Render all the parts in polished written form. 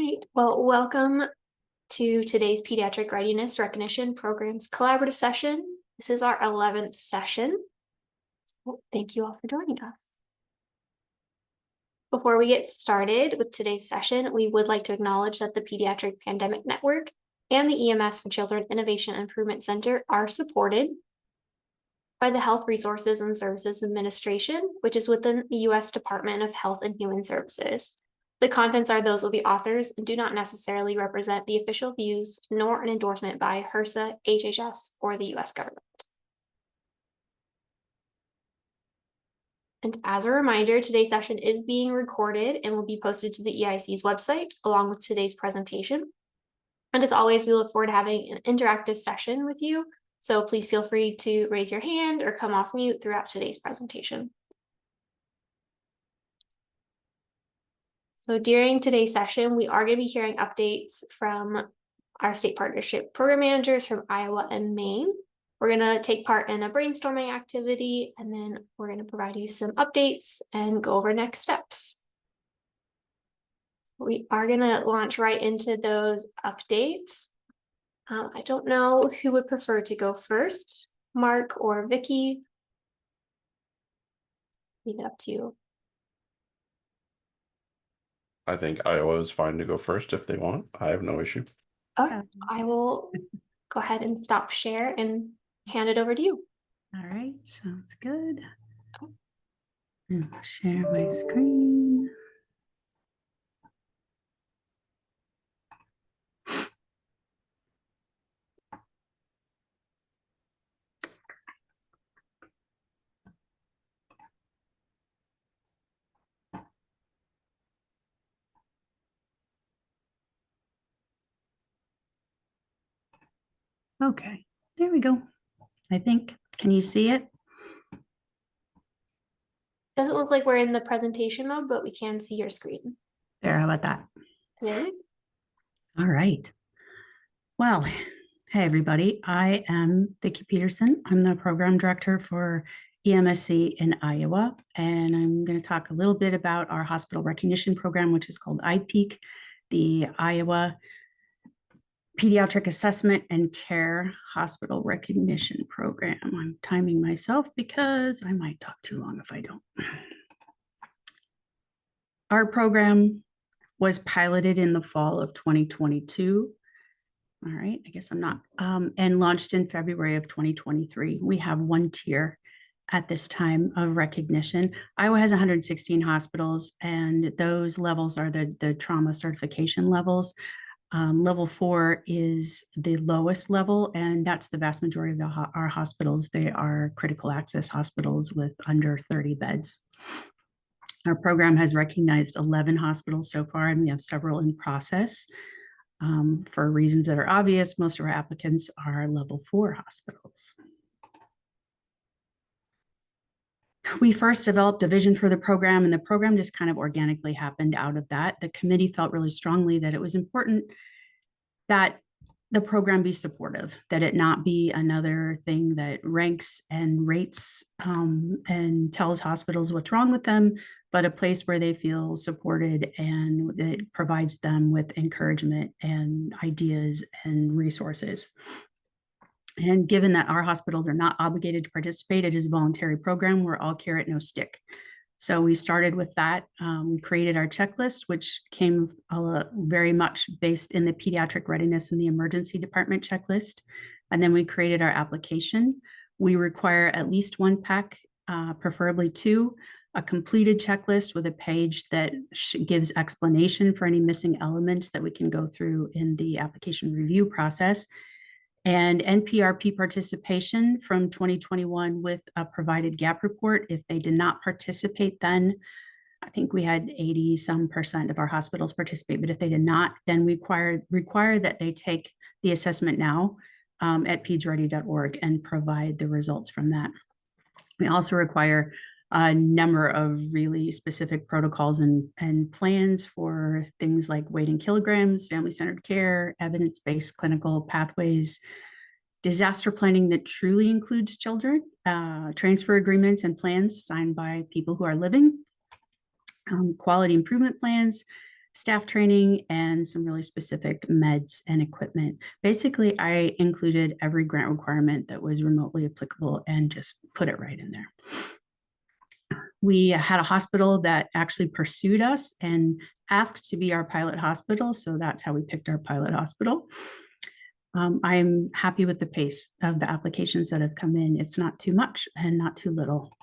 right, well, welcome to today's Pediatric Readiness Recognition Program's collaborative session. This is our 11th session. So thank you all for joining us. Before we get started with today's session, we would like to acknowledge that the Pediatric Pandemic Network and the EMS for Children Innovation Improvement Center are supported by the Health Resources and Services Administration, which is within the U.S. Department of Health and Human Services. The contents are those of the authors and do not necessarily represent the official views nor an endorsement by HRSA, HHS, or the U.S. government. And as a reminder, today's session is being recorded and will be posted to the EIC's website along with today's presentation. And as always, we look forward to having an interactive session with you. So please feel free to raise your hand or come off mute throughout today's presentation. So during today's session, we are going to be hearing updates from our state partnership program managers from Iowa and Maine. We're going to take part in a brainstorming activity, and then we're going to provide you some updates and go over next steps. We are going to launch right into those updates. I don't know who would prefer to go first, Mark or Vicky. Leave it up to you. I think Iowa is fine to go first if they want. I have no issue. Okay, I will go ahead and stop share and hand it over to you. All right, sounds good. I'll share my screen. Okay, there we go. I think, can you see it? Doesn't look like we're in the presentation mode, but we can see your screen. There, how about that? There it is. All right. Well, hey everybody, I am Vicki Peterson. I'm the program director for EMSC in Iowa, and I'm going to talk a little bit about our hospital recognition program, which is called IPEAC, the Iowa Pediatric Assessment and Care Hospital Recognition Program. I'm timing myself because I might talk too long if I don't. Our program was piloted in the fall of 2022. All right, I guess I'm not, and launched in February of 2023. We have one tier at this time of recognition. Iowa has 116 hospitals, and those levels are the trauma certification levels. Level 4 is the lowest level, and that's the vast majority of our hospitals. They are critical access hospitals with under 30 beds. Our program has recognized 11 hospitals so far, and we have several in process. For reasons that are obvious, most of our applicants are level 4 hospitals. We first developed a vision for the program, and the program just kind of organically happened out of that. The committee felt really strongly that it was important that the program be supportive, that it not be another thing that ranks and rates and tells hospitals what's wrong with them, but a place where they feel supported and it provides them with encouragement and ideas and resources. And given that our hospitals are not obligated to participate, it is a voluntary program. We're all carrot, no stick. So we started with that. We created our checklist, which came very much based in the Pediatric Readiness and the Emergency Department checklist. And then we created our application. We require at least one pack, preferably 2, a completed checklist with a page that gives explanation for any missing elements that we can go through in the application review process, and NPRP participation from 2021 with a provided gap report. If they did not participate then, I think we had 80% of our hospitals participate, but if they did not, then we require that they take the assessment now at pedsready.org and provide the results from that. We also require a number of really specific protocols and plans for things like weight in kilograms, family-centered care, evidence-based clinical pathways, disaster planning that truly includes children, transfer agreements and plans signed by people who are living, quality improvement plans, staff training, and some really specific meds and equipment. Basically, I included every grant requirement that was remotely applicable and just put it right in there. We had a hospital that actually pursued us and asked to be our pilot hospital. So that's how we picked our pilot hospital. I'm happy with the pace of the applications that have come in. It's not too much and not too little.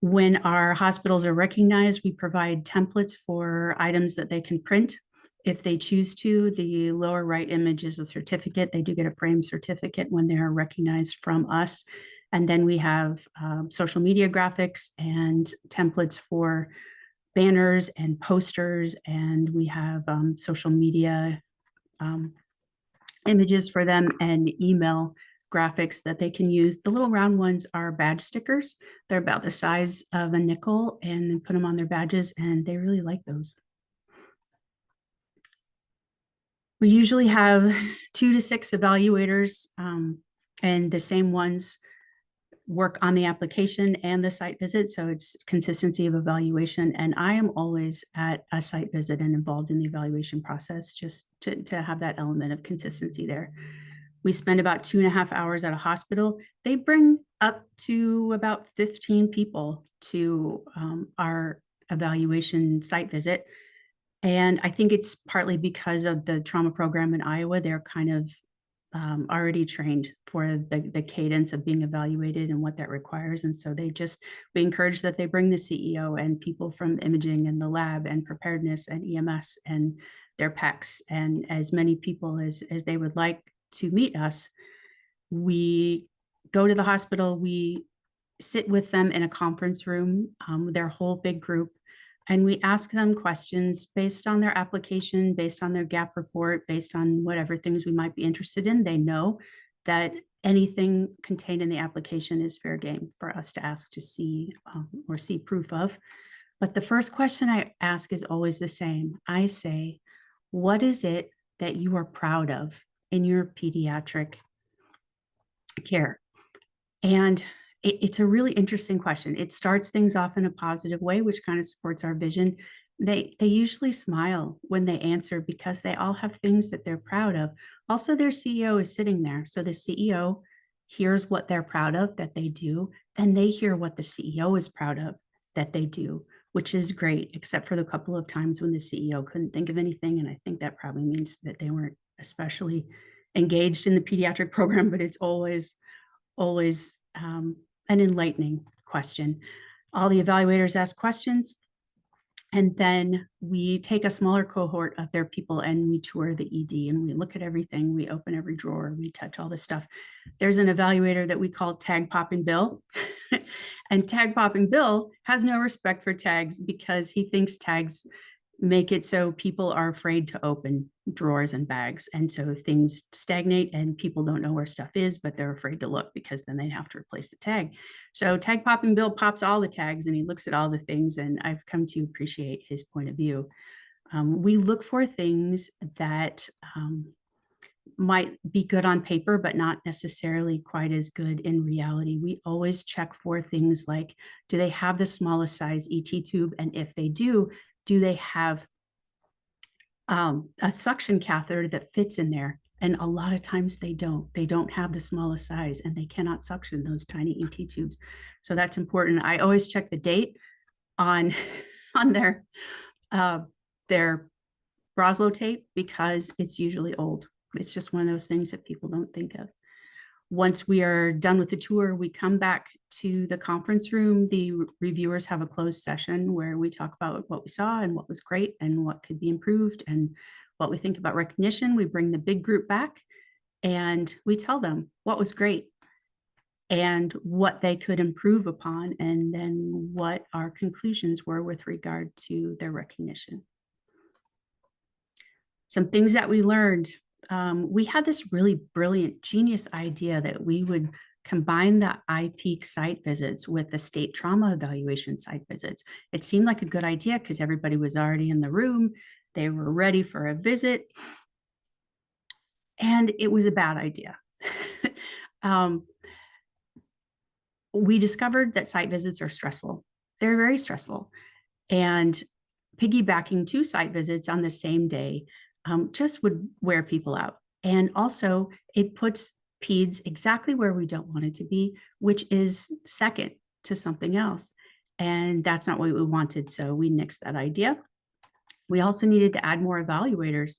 When our hospitals are recognized, we provide templates for items that they can print. If they choose to, the lower right image is a certificate. They do get a framed certificate when they are recognized from us. And then we have social media graphics and templates for banners and posters. And we have social media images for them and email graphics that they can use. The little round ones are badge stickers. They're about the size of a nickel, and then put them on their badges, and they really like those. We usually have 2 to 6 evaluators, and the same ones work on the application and the site visit. So it's consistency of evaluation. And I am always at a site visit and involved in the evaluation process, just to have that element of consistency there. We spend about 2.5 hours at a hospital. They bring up to about 15 people to our evaluation site visit. And I think it's partly because of the trauma program in Iowa. They're kind of already trained for the cadence of being evaluated and what that requires. And so we encourage that they bring the CEO and people from imaging and the lab and preparedness and EMS and their PECs and as many people as they would like to meet us. We go to the hospital, we sit with them in a conference room, their whole big group, and we ask them questions based on their application, based on their gap report, based on whatever things we might be interested in. They know that anything contained in the application is fair game for us to ask to see or see proof of. But the first question I ask is always the same. I say, what is it that you are proud of in your pediatric care? And it's a really interesting question. It starts things off in a positive way, which kind of supports our vision. They usually smile when they answer because they all have things that they're proud of. Also, their CEO is sitting there. So the CEO hears what they're proud of that they do, and they hear what the CEO is proud of that they do, which is great, except for the couple of times when the CEO couldn't think of anything. And I think that probably means that they weren't especially engaged in the pediatric program, but it's always an enlightening question. All the evaluators ask questions, and then we take a smaller cohort of their people and we tour the ED and we look at everything. We open every drawer, we touch all this stuff. There's an evaluator that we call Tag Popping Bill. And Tag Popping Bill has no respect for tags because he thinks tags make it so people are afraid to open drawers and bags. And so things stagnate and people don't know where stuff is, but they're afraid to look because then they'd have to replace the tag. So Tag Popping Bill pops all the tags and he looks at all the things, and I've come to appreciate his point of view. We look for things that might be good on paper, but not necessarily quite as good in reality. We always check for things like, do they have the smallest size ET tube? And if they do they have a suction catheter that fits in there? And a lot of times they don't have the smallest size and they cannot suction those tiny ET tubes. So that's important. I always check the date on their Broslow tape because it's usually old. It's just one of those things that people don't think of. Once we are done with the tour, we come back to the conference room. The reviewers have a closed session where we talk about what we saw and what was great and what could be improved and what we think about recognition. We bring the big group back and we tell them what was great and what they could improve upon, and then what our conclusions were with regard to their recognition. Some things that we learned. We had this really brilliant, genius idea that we would combine the IPEAK site visits with the state trauma evaluation site visits. It seemed like a good idea because everybody was already in the room. They were ready for a visit. And it was a bad idea. We discovered that site visits are stressful. They're very stressful. And piggybacking 2 site visits on the same day just would wear people out. And also it puts peds exactly where we don't want it to be, which is second to something else. And that's not what we wanted. So we nixed that idea. We also needed to add more evaluators.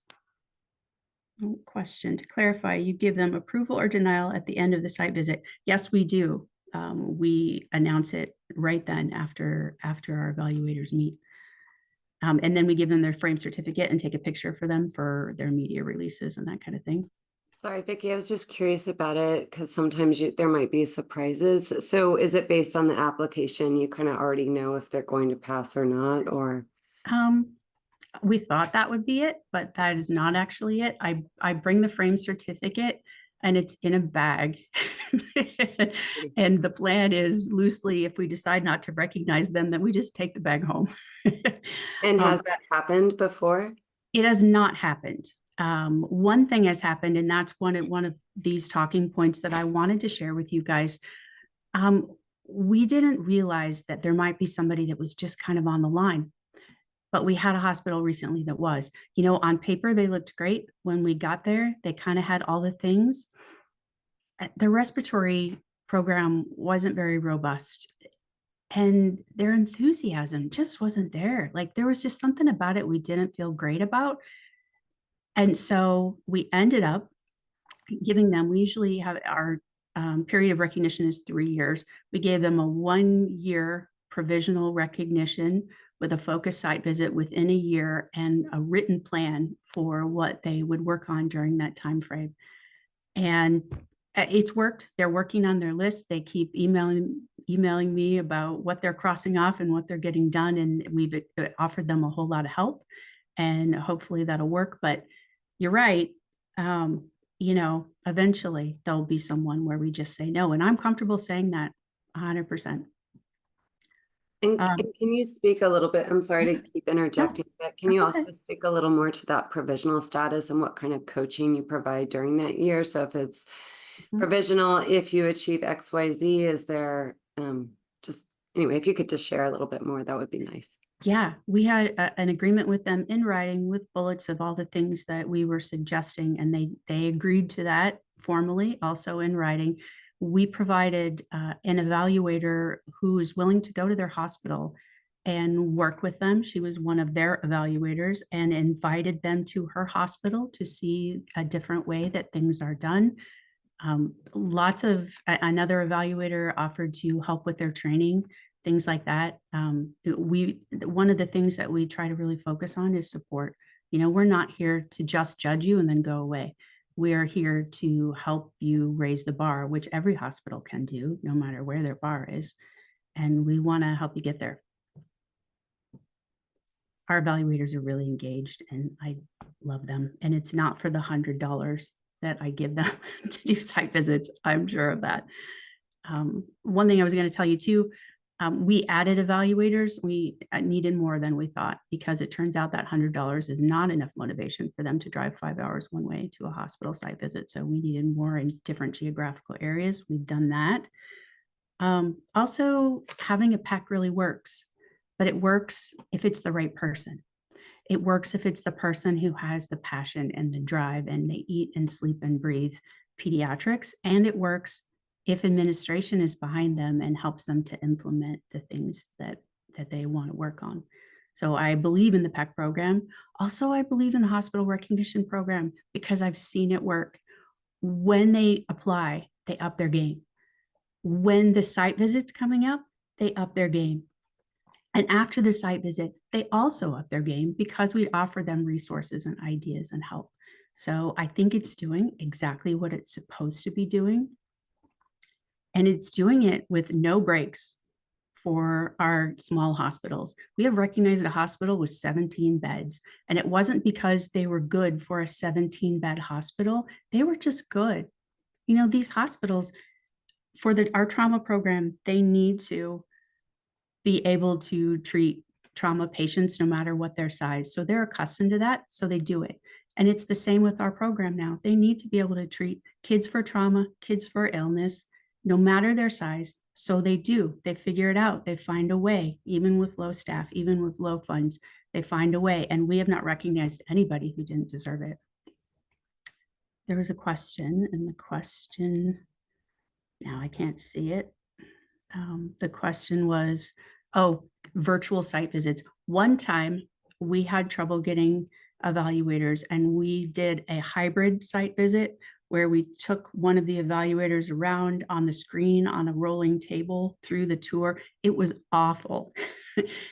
Question to clarify, you give them approval or denial at the end of the site visit? Yes, we do. We announce it right then after our evaluators meet. And then we give them their frame certificate and take a picture for them for their media releases and that kind of thing. Sorry, Vicki, I was just curious about it because sometimes there might be surprises. So is it based on the application? You kind of already know if they're going to pass or not, or? We thought that would be it, but that is not actually it. I bring the frame certificate and it's in a bag. And the plan is loosely, if we decide not to recognize them, then we just take the bag home. And has that happened before? It has not happened. One thing has happened, and that's one of these talking points that I wanted to share with you guys. We didn't realize that there might be somebody that was just kind of on the line. But we had a hospital recently that was, on paper, they looked great. When we got there, they kind of had all the things. The respiratory program wasn't very robust. And their enthusiasm just wasn't there. Like there was just something about it we didn't feel great about. And so we ended up giving them, we usually have our period of recognition is 3 years. We gave them a 1-year provisional recognition with a focus site visit within a year and a written plan for what they would work on during that time frame. And it's worked. They're working on their list. They keep emailing me about what they're crossing off and what they're getting done. And we've offered them a whole lot of help, and hopefully that'll work. But you're right. Eventually there'll be someone where we just say no. And I'm comfortable saying that 100%. And can you speak a little bit? I'm sorry to keep interjecting, but can you also speak a little more to that provisional status and what kind of coaching you provide during that year? So if it's provisional, if you achieve XYZ, is there anyway, if you could just share a little bit more, that would be nice. Yeah, we had an agreement with them in writing with bullets of all the things that we were suggesting, and they agreed to that formally, also in writing. We provided an evaluator who is willing to go to their hospital and work with them. She was one of their evaluators and invited them to her hospital to see a different way that things are done. Another evaluator offered to help with their training, things like that. One of the things that we try to really focus on is support. We're not here to just judge you and then go away. We are here to help you raise the bar, which every hospital can do, no matter where their bar is. And we want to help you get there. Our evaluators are really engaged and I love them. And it's not for the $100 that I give them to do site visits. I'm sure of that. One thing I was going to tell you too, we added evaluators. We needed more than we thought, because it turns out that $100 is not enough motivation for them to drive 5 hours one way to a hospital site visit. So we needed more in different geographical areas. We've done that. Also, having a PAC really works, but it works if it's the right person. It works if it's the person who has the passion and the drive and they eat and sleep and breathe pediatrics. And it works if administration is behind them and helps them to implement the things that they want to work on. So I believe in the PAC program. Also, I believe in the hospital recognition program because I've seen it work. When they apply, they up their game. When the site visit's coming up, they up their game. And after the site visit, they also up their game because we offer them resources and ideas and help. So I think it's doing exactly what it's supposed to be doing. And it's doing it with no breaks for our small hospitals. We have recognized a hospital with 17 beds, and it wasn't because they were good for a 17-bed hospital. They were just good. These hospitals, for our trauma program, they need to be able to treat trauma patients no matter what their size. So they're accustomed to that, so they do it. And it's the same with our program now. They need to be able to treat kids for trauma, kids for illness, no matter their size. So they do. They figure it out. They find a way, even with low staff, even with low funds. They find a way, and we have not recognized anybody who didn't deserve it. There was a question, and the question, now I can't see it. The question was, oh, virtual site visits. One time we had trouble getting evaluators, and we did a hybrid site visit where we took one of the evaluators around on the screen on a rolling table through the tour. It was awful.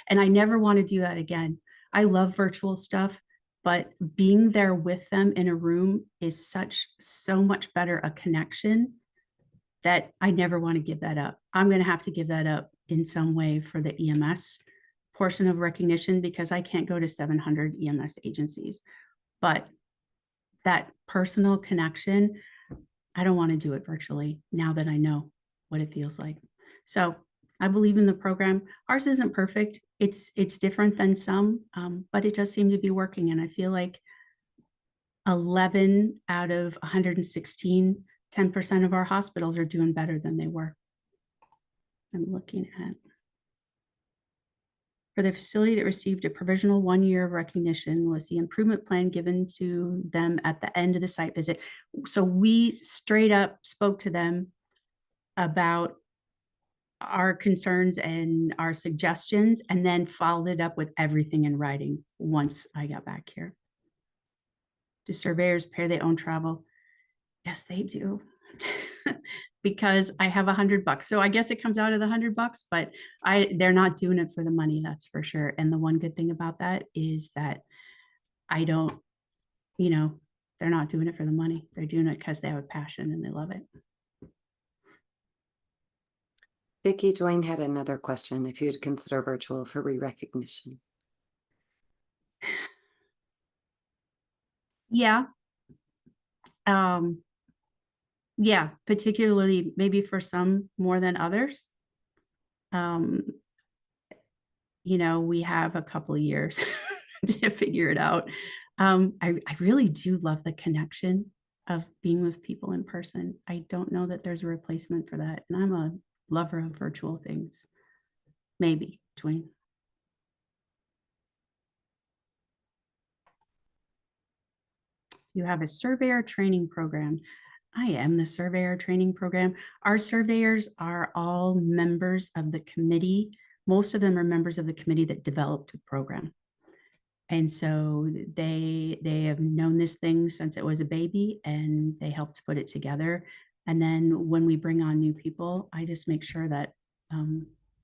And I never want to do that again. I love virtual stuff, but being there with them in a room is so much better a connection that I never want to give that up. I'm going to have to give that up in some way for the EMS portion of recognition, because I can't go to 700 EMS agencies. But that personal connection, I don't want to do it virtually now that I know what it feels like. So I believe in the program. Ours isn't perfect. It's different than some, but it does seem to be working. And I feel like 11 out of 116, 10% of our hospitals are doing better than they were. I'm looking at. For the facility that received a provisional 1 year of recognition, was the improvement plan given to them at the end of the site visit? So we straight up spoke to them about our concerns and our suggestions, and then followed it up with everything in writing once I got back here. Do surveyors pay their own travel? Yes, they do. Because I have $100. So I guess it comes out of the $100, but they're not doing it for the money, that's for sure. And the one good thing about that is that I don't, they're not doing it for the money. They're doing it because they have a passion and they love it. Vicki, Dwayne had another question. If you'd consider virtual for re-recognition. Yeah. Yeah, particularly maybe for some more than others. We have a couple of years to figure it out. I really do love the connection of being with people in person. I don't know that there's a replacement for that. And I'm a lover of virtual things. Maybe, Dwayne. You have a surveyor training program. I am the surveyor training program. Our surveyors are all members of the committee. Most of them are members of the committee that developed the program. And so they have known this thing since it was a baby, and they helped put it together. And then when we bring on new people, I just make sure that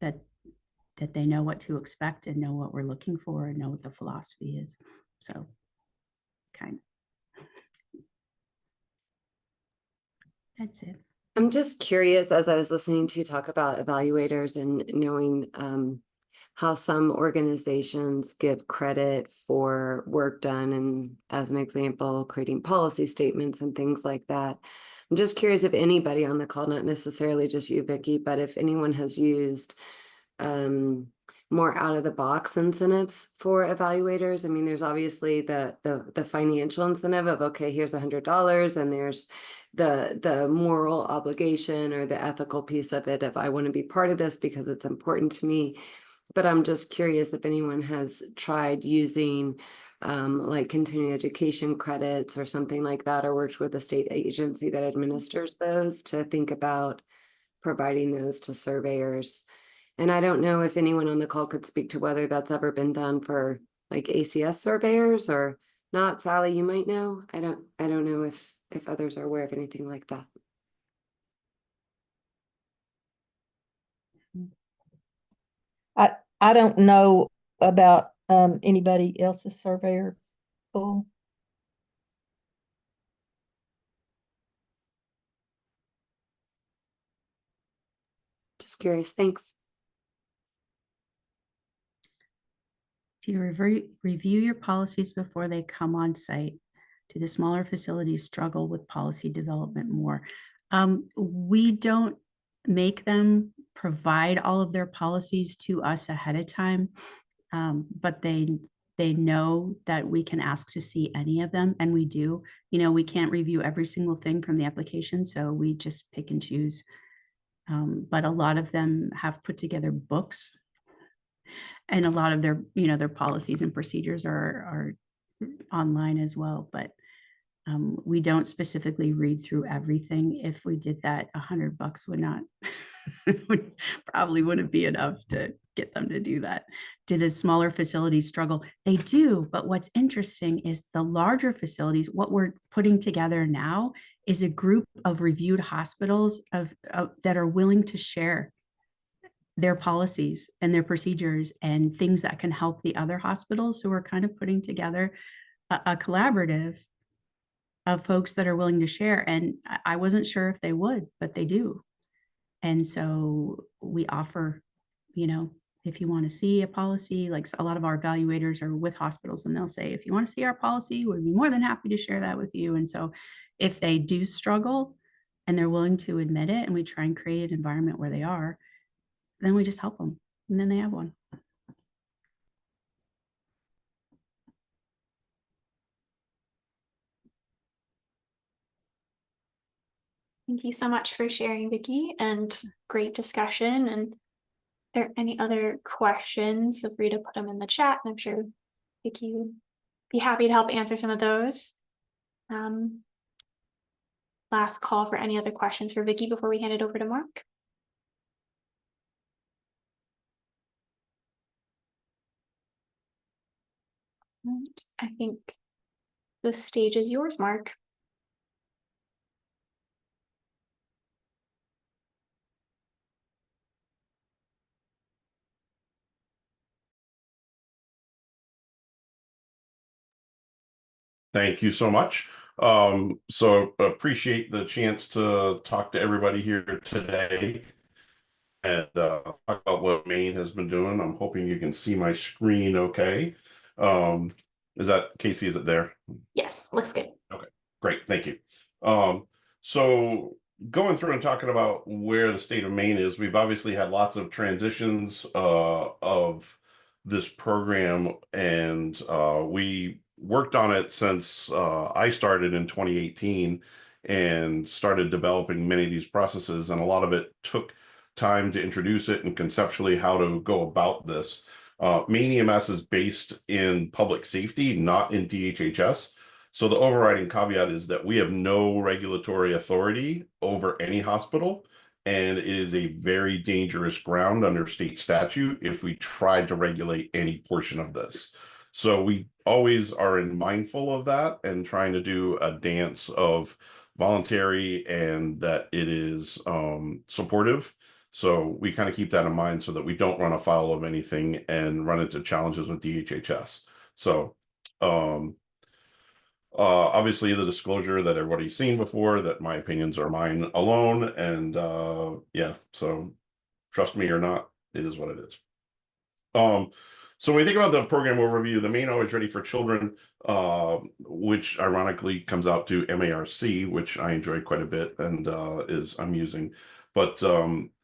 that they know what to expect and know what we're looking for and know what the philosophy is. So kind of. That's it. I'm just curious, as I was listening to you talk about evaluators and knowing how some organizations give credit for work done, and as an example, creating policy statements and things like that. I'm just curious if anybody on the call, not necessarily just you, Vicki, but if anyone has used more out of the box incentives for evaluators. I mean, there's obviously the financial incentive of, okay, here's $100, and there's the moral obligation or the ethical piece of it if I want to be part of this because it's important to me. But I'm just curious if anyone has tried using like continuing education credits or something like that, or worked with a state agency that administers those to think about providing those to surveyors. And I don't know if anyone on the call could speak to whether that's ever been done for like ACS surveyors or not. Sally, you might know. I don't know if others are aware of anything like that. I don't know about anybody else's surveyor pool. Just curious. Thanks. Do you review your policies before they come on site? Do the smaller facilities struggle with policy development more? We don't make them provide all of their policies to us ahead of time, but they know that we can ask to see any of them, and we do. We can't review every single thing from the application, so we just pick and choose. But a lot of them have put together books And a lot of their, their policies and procedures are online as well, but we don't specifically read through everything. If we did that, $100 would not, probably wouldn't be enough to get them to do that. Do the smaller facilities struggle? They do, but what's interesting is the larger facilities, what we're putting together now is a group of reviewed hospitals that are willing to share their policies and their procedures and things that can help the other hospitals. So we're kind of putting together a collaborative of folks that are willing to share. And I wasn't sure if they would, but they do. And so we offer, if you want to see a policy, like a lot of our evaluators are with hospitals and they'll say, if you want to see our policy, we'd be more than happy to share that with you. And so if they do struggle and they're willing to admit it, and we try and create an environment where they are, then we just help them, and then they have one. Thank you so much for sharing, Vicki, and great discussion. And if there are any other questions, feel free to put them in the chat. I'm sure Vicki would be happy to help answer some of those. Last call for any other questions for Vicki before we hand it over to Mark. And I think the stage is yours, Mark. Thank you so much. So appreciate the chance to talk to everybody here today and talk about what Maine has been doing. I'm hoping you can see my screen okay. Is that, Casey, is it there? Yes, looks good. Okay, great, thank you. So going through and talking about where the state of Maine is, we've obviously had lots of transitions of this program, and we worked on it since I started in 2018 and started developing many of these processes, and a lot of it took time to introduce it and conceptually how to go about this. Maine EMS is based in public safety, not in DHHS. So the overriding caveat is that we have no regulatory authority over any hospital, and it is a very dangerous ground under state statute if we tried to regulate any portion of this. So we always are mindful of that and trying to do a dance of voluntary and that it is supportive. So we kind of keep that in mind so that we don't run afoul of anything and run into challenges with DHHS. So obviously the disclosure that everybody's seen before, that my opinions are mine alone, and yeah, so trust me or not, it is what it is. So when we think about the program overview, the Maine Always Ready for Children, which ironically comes out to MARC, which I enjoy quite a bit and I'm using. But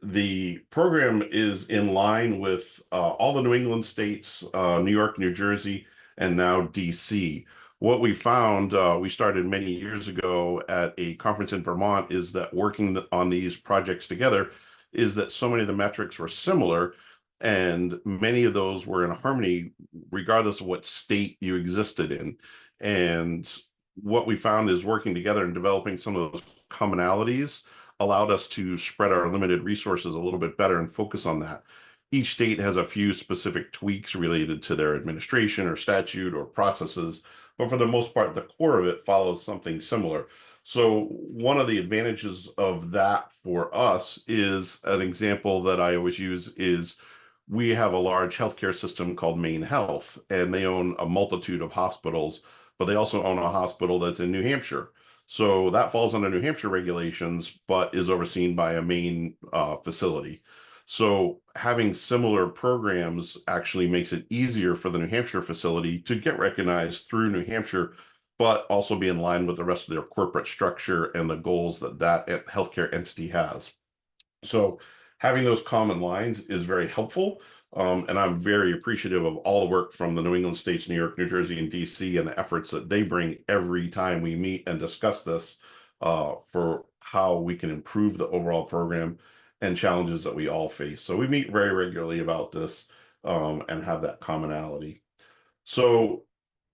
the program is in line with all the New England states, New York, New Jersey, and now DC. What we found, we started many years ago at a conference in Vermont, is that working on these projects together is that so many of the metrics were similar, and many of those were in harmony regardless of what state you existed in. And what we found is working together and developing some of those commonalities allowed us to spread our limited resources a little bit better and focus on that. Each state has a few specific tweaks related to their administration or statute or processes, but for the most part, the core of it follows something similar. So one of the advantages of that for us is an example that I always use is we have a large healthcare system called Maine Health, and they own a multitude of hospitals, but they also own a hospital that's in New Hampshire. So that falls under New Hampshire regulations, but is overseen by a Maine facility. So having similar programs actually makes it easier for the New Hampshire facility to get recognized through New Hampshire, but also be in line with the rest of their corporate structure and the goals that that healthcare entity has. So having those common lines is very helpful. And I'm very appreciative of all the work from the New England states, New York, New Jersey, and DC, and the efforts that they bring every time we meet and discuss this for how we can improve the overall program and challenges that we all face. So we meet very regularly about this. and have that commonality. So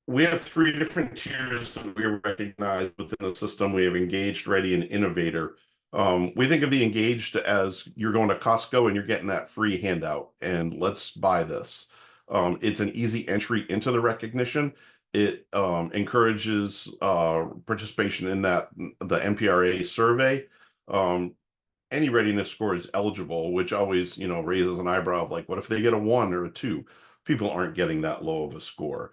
we have 3 different tiers that we recognize within the system. We have engaged, ready, and innovator. We think of the engaged as you're going to Costco and you're getting that free handout and let's buy this. It's an easy entry into the recognition. It encourages participation in the MPRA survey. Any readiness score is eligible, which always, raises an eyebrow of like, what if they get a 1 or a 2? People aren't getting that low of a score.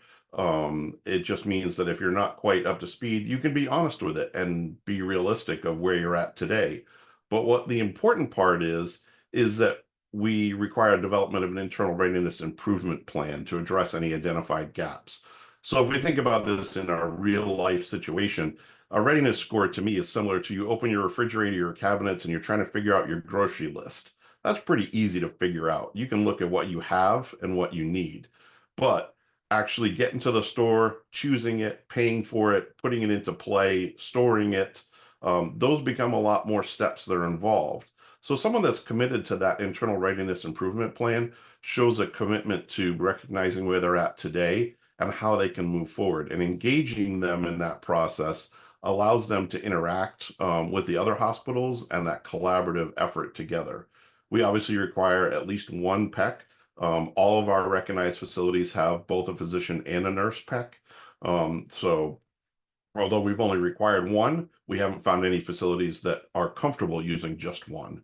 It just means that if you're not quite up to speed, you can be honest with it and be realistic of where you're at today. But what the important part is that we require development of an internal readiness improvement plan to address any identified gaps. So if we think about this in our real life situation, a readiness score to me is similar to you open your refrigerator, your cabinets, and you're trying to figure out your grocery list. That's pretty easy to figure out. You can look at what you have and what you need, but actually getting to the store, choosing it, paying for it, putting it into play, storing it, those become a lot more steps that are involved. So someone that's committed to that internal readiness improvement plan shows a commitment to recognizing where they're at today and how they can move forward, and engaging them in that process allows them to interact with the other hospitals and that collaborative effort together. We obviously require at least 1 PEC. All of our recognized facilities have both a physician and a nurse PEC. So although we've only required 1, we haven't found any facilities that are comfortable using just 1.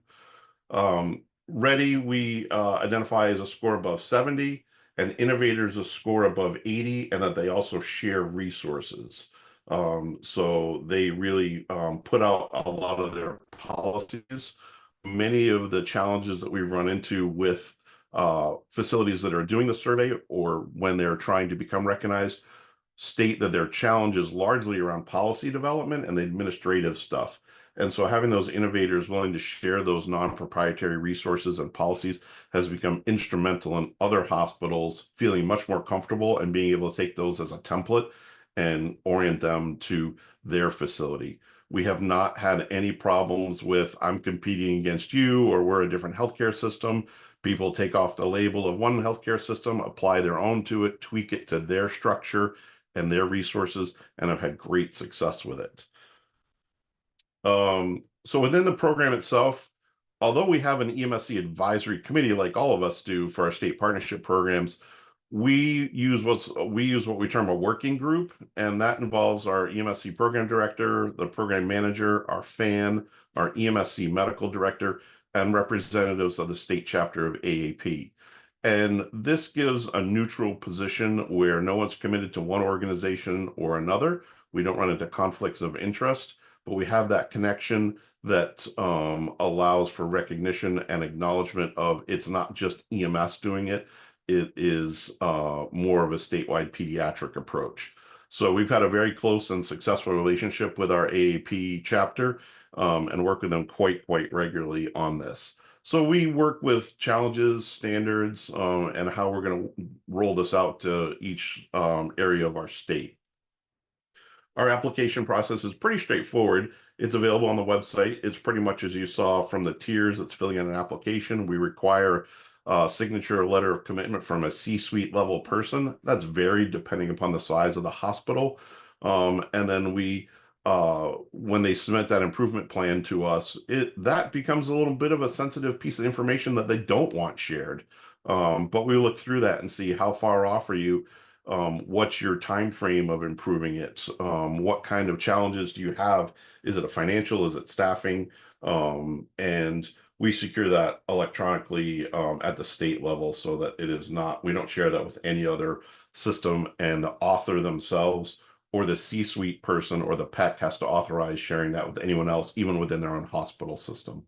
Ready, we identify as a score above 70, and innovators a score above 80, and that they also share resources. So they really put out a lot of their policies. Many of the challenges that we've run into with facilities that are doing the survey or when they're trying to become recognized state that their challenge is largely around policy development and the administrative stuff. And so having those innovators willing to share those non-proprietary resources and policies has become instrumental in other hospitals feeling much more comfortable and being able to take those as a template and orient them to their facility. We have not had any problems with I'm competing against you or we're a different healthcare system. People take off the label of one healthcare system, apply their own to it, tweak it to their structure and their resources, and have had great success with it. So within the program itself, although we have an EMSC advisory committee like all of us do for our state partnership programs, we use what we term a working group, and that involves our EMSC program director, the program manager, our FAN, our EMSC medical director, and representatives of the state chapter of AAP. And this gives a neutral position where no one's committed to one organization or another. We don't run into conflicts of interest, but we have that connection that allows for recognition and acknowledgement of it's not just EMS doing it. It is more of a statewide pediatric approach. So we've had a very close and successful relationship with our AAP chapter and work with them quite regularly on this. So we work with challenges, standards, and how we're going to roll this out to each area of our state. Our application process is pretty straightforward. It's available on the website. It's pretty much as you saw from the tiers. It's filling in an application. We require a signature letter of commitment from a C-suite level person. That's varied depending upon the size of the hospital. And then we when they submit that improvement plan to us, that becomes a little bit of a sensitive piece of information that they don't want shared. But we look through that and see how far off are you, what's your time frame of improving it, what kind of challenges do you have, is it a financial, is it staffing, and we secure that electronically at the state level so that it is not, we don't share that with any other system, and the author themselves or the C-suite person or the PEC has to authorize sharing that with anyone else, even within their own hospital system.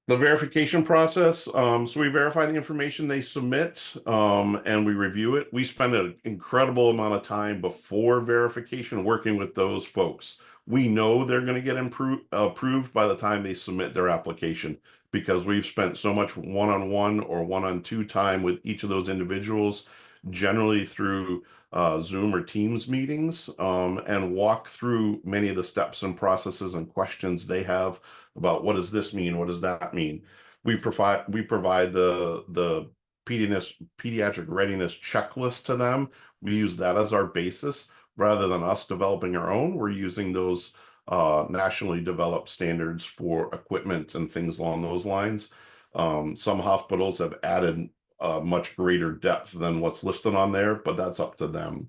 The verification process, so we verify the information they submit and we review it. We spend an incredible amount of time before verification working with those folks. We know they're going to get approved by the time they submit their application because we've spent so much one-on-one or one-on-two time with each of those individuals, generally through Zoom or Teams meetings, and walk through many of the steps and processes and questions they have about what does this mean, what does that mean. We provide the pediatric readiness checklist to them. We use that as our basis rather than us developing our own. We're using those nationally developed standards for equipment and things along those lines. Some hospitals have added much greater depth than what's listed on there, but that's up to them.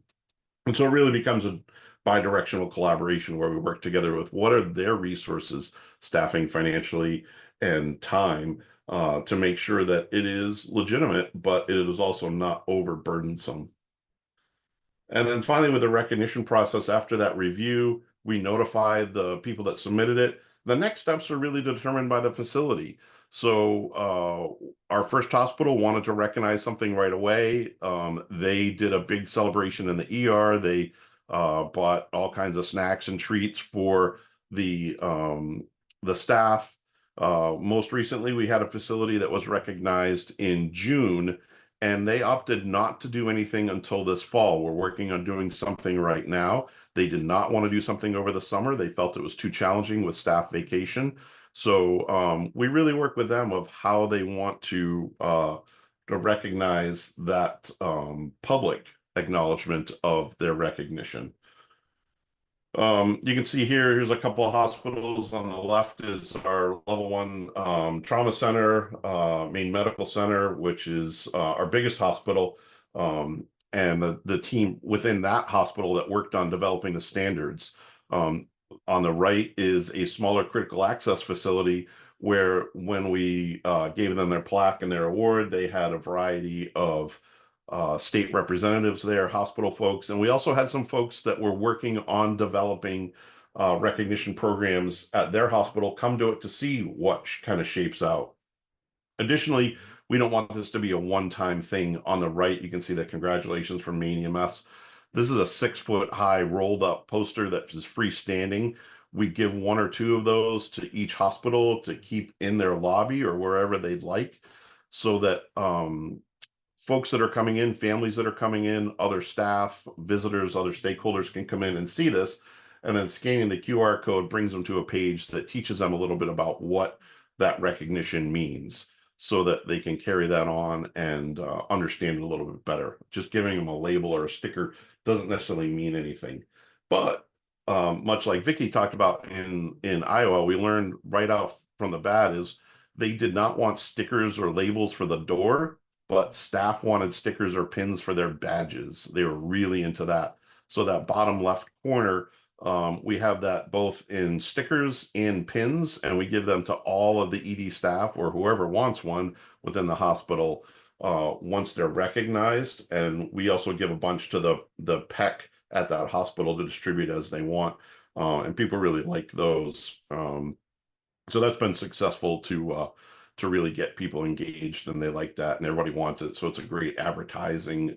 And so it really becomes a bi-directional collaboration where we work together with what are their resources, staffing, financially, and time to make sure that it is legitimate, but it is also not overburdensome. And then finally, with the recognition process, after that review, we notify the people that submitted it. The next steps are really determined by the facility. So our first hospital wanted to recognize something right away. They did a big celebration in the ER. They bought all kinds of snacks and treats for the staff. Most recently, we had a facility that was recognized in June, and they opted not to do anything until this fall. We're working on doing something right now. They did not want to do something over the summer. They felt it was too challenging with staff vacation. So we really work with them of how they want to recognize that public acknowledgement of their recognition. You can see here's a couple of hospitals. On the left is our level 1 trauma center, main medical center, which is our biggest hospital. And the team within that hospital that worked on developing the standards. On the right is a smaller critical access facility where when we gave them their plaque and their award, they had a variety of state representatives there, hospital folks, and we also had some folks that were working on developing recognition programs at their hospital come to it to see what kind of shapes out. Additionally, we don't want this to be a one-time thing. On the right, you can see that congratulations from Maine EMS. This is a 6-foot high rolled up poster that is freestanding. We give 1 or 2 of those to each hospital to keep in their lobby or wherever they'd like, so that folks that are coming in, families that are coming in, other staff, visitors, other stakeholders can come in and see this, and then scanning the QR code brings them to a page that teaches them a little bit about what that recognition means so that they can carry that on and understand it a little bit better. Just giving them a label or a sticker doesn't necessarily mean anything. But much like Vicki talked about in Iowa, we learned right off from the bat is they did not want stickers or labels for the door, but staff wanted stickers or pins for their badges. They were really into that. So that bottom left corner, we have that both in stickers and pins, and we give them to all of the ED staff or whoever wants one within the hospital once they're recognized. And we also give a bunch to the PEC at that hospital to distribute as they want. And people really like those. So that's been successful to really get people engaged, and they like that, and everybody wants it. So it's a great advertising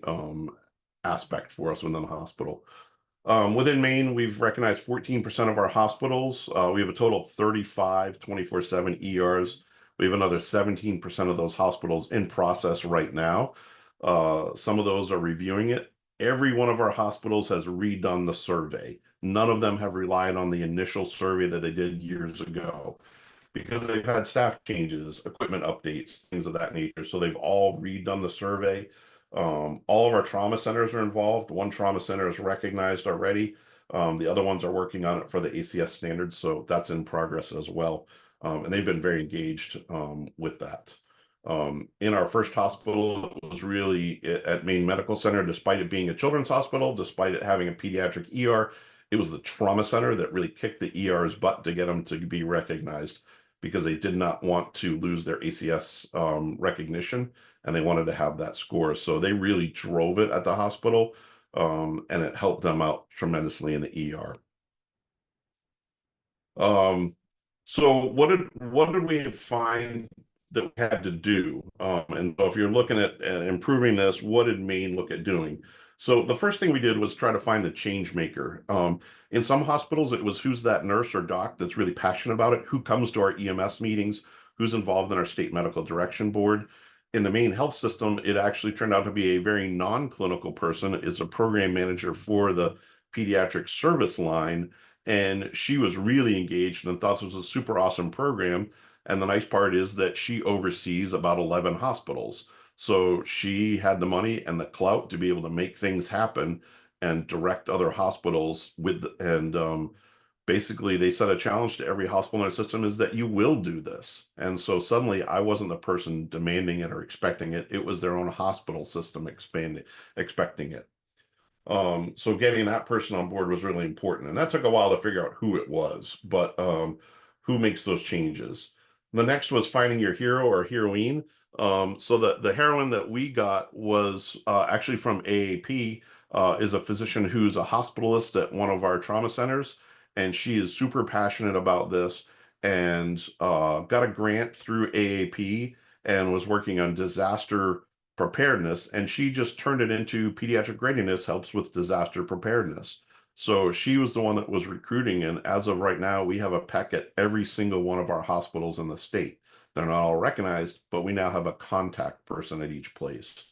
aspect for us within the hospital. Within Maine, we've recognized 14% of our hospitals. We have a total of 35 24/7 ERs. We have another 17% of those hospitals in process right now. Some of those are reviewing it. Every one of our hospitals has redone the survey. None of them have relied on the initial survey that they did years ago, because they've had staff changes, equipment updates, things of that nature. So they've all redone the survey. All of our trauma centers are involved. 1 trauma center is recognized already. The other ones are working on it for the ACS standards. So that's in progress as well. And they've been very engaged with that. In our first hospital, it was really at Maine Medical Center, despite it being a children's hospital, despite it having a pediatric ER, it was the trauma center that really kicked the ER's butt to get them to be recognized, because they did not want to lose their ACS recognition, and they wanted to have that score. So they really drove it at the hospital, and it helped them out tremendously in the ER. So what did we find that we had to do? And so if you're looking at improving this, what did Maine look at doing? So the first thing we did was try to find the change maker. In some hospitals, it was who's that nurse or doc that's really passionate about it, who comes to our EMS meetings, who's involved in our state medical direction board. In the Maine health system, it actually turned out to be a very non-clinical person. It's a program manager for the pediatric service line, and she was really engaged and thought this was a super awesome program. And the nice part is that she oversees about 11 hospitals. So she had the money and the clout to be able to make things happen and direct other hospitals basically they set a challenge to every hospital in their system is that you will do this. And so suddenly I wasn't the person demanding it or expecting it. It was their own hospital system expecting it. So getting that person on board was really important. And that took a while to figure out who it was, but who makes those changes. The next was finding your hero or heroine. So the heroine that we got was actually from AAP, is a physician who's a hospitalist at one of our trauma centers. And she is super passionate about this and got a grant through AAP and was working on disaster preparedness, and she just turned it into Pediatric Readiness helps with disaster preparedness. So she was the one that was recruiting, and as of right now, we have a PEC at every single one of our hospitals in the state. They're not all recognized, but we now have a contact person at each place.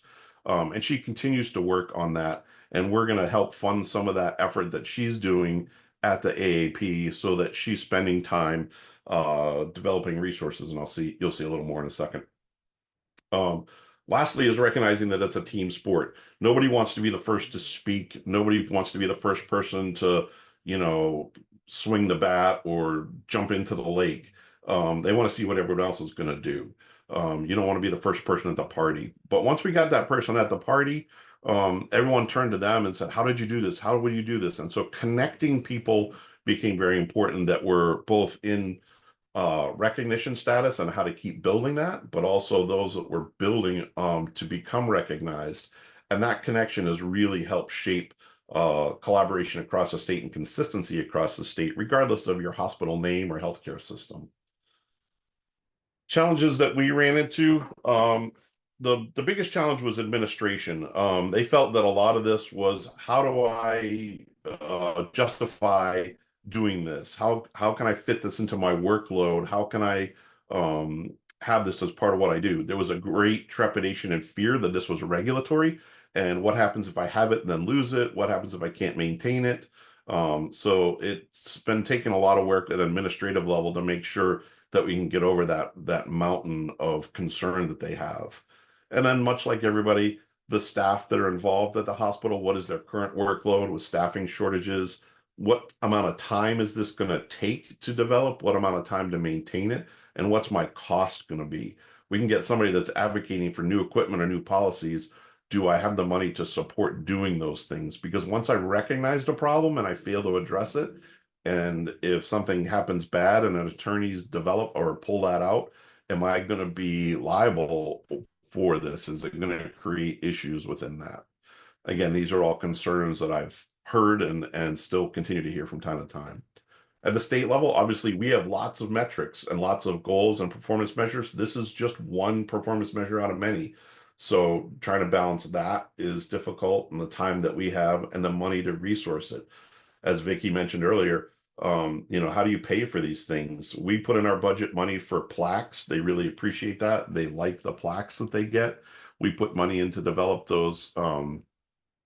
And she continues to work on that, and we're going to help fund some of that effort that she's doing at the AAP so that she's spending time developing resources, and you'll see a little more in a second. Lastly is recognizing that it's a team sport. Nobody wants to be the first to speak. Nobody wants to be the first person to, swing the bat or jump into the lake. They want to see what everyone else is going to do. You don't want to be the first person at the party. But once we got that person at the party, everyone turned to them and said, how did you do this? How would you do this? And so connecting people became very important that were both in recognition status and how to keep building that, but also those that were building to become recognized. And that connection has really helped shape collaboration across the state and consistency across the state, regardless of your hospital name or healthcare system. Challenges that we ran into, the biggest challenge was administration. They felt that a lot of this was, how do I justify doing this? How can I fit this into my workload? How can I have this as part of what I do? There was a great trepidation and fear that this was regulatory, and what happens if I have it and then lose it? What happens if I can't maintain it? So it's been taking a lot of work at an administrative level to make sure that we can get over that mountain of concern that they have. And then, much like everybody, the staff that are involved at the hospital, what is their current workload with staffing shortages? What amount of time is this going to take to develop? What amount of time to maintain it? And what's my cost going to be? We can get somebody that's advocating for new equipment or new policies. Do I have the money to support doing those things? Because once I recognize the problem and I fail to address it, and if something happens bad and an attorneys develop or pull that out, am I going to be liable for this? Is it going to create issues within that? Again, these are all concerns that I've heard and still continue to hear from time to time. At the state level, obviously, we have lots of metrics and lots of goals and performance measures. This is just one performance measure out of many. So trying to balance that is difficult, and the time that we have and the money to resource it. As Vicki mentioned earlier, how do you pay for these things? We put in our budget money for plaques. They really appreciate that. They like the plaques that they get. We put money in to develop those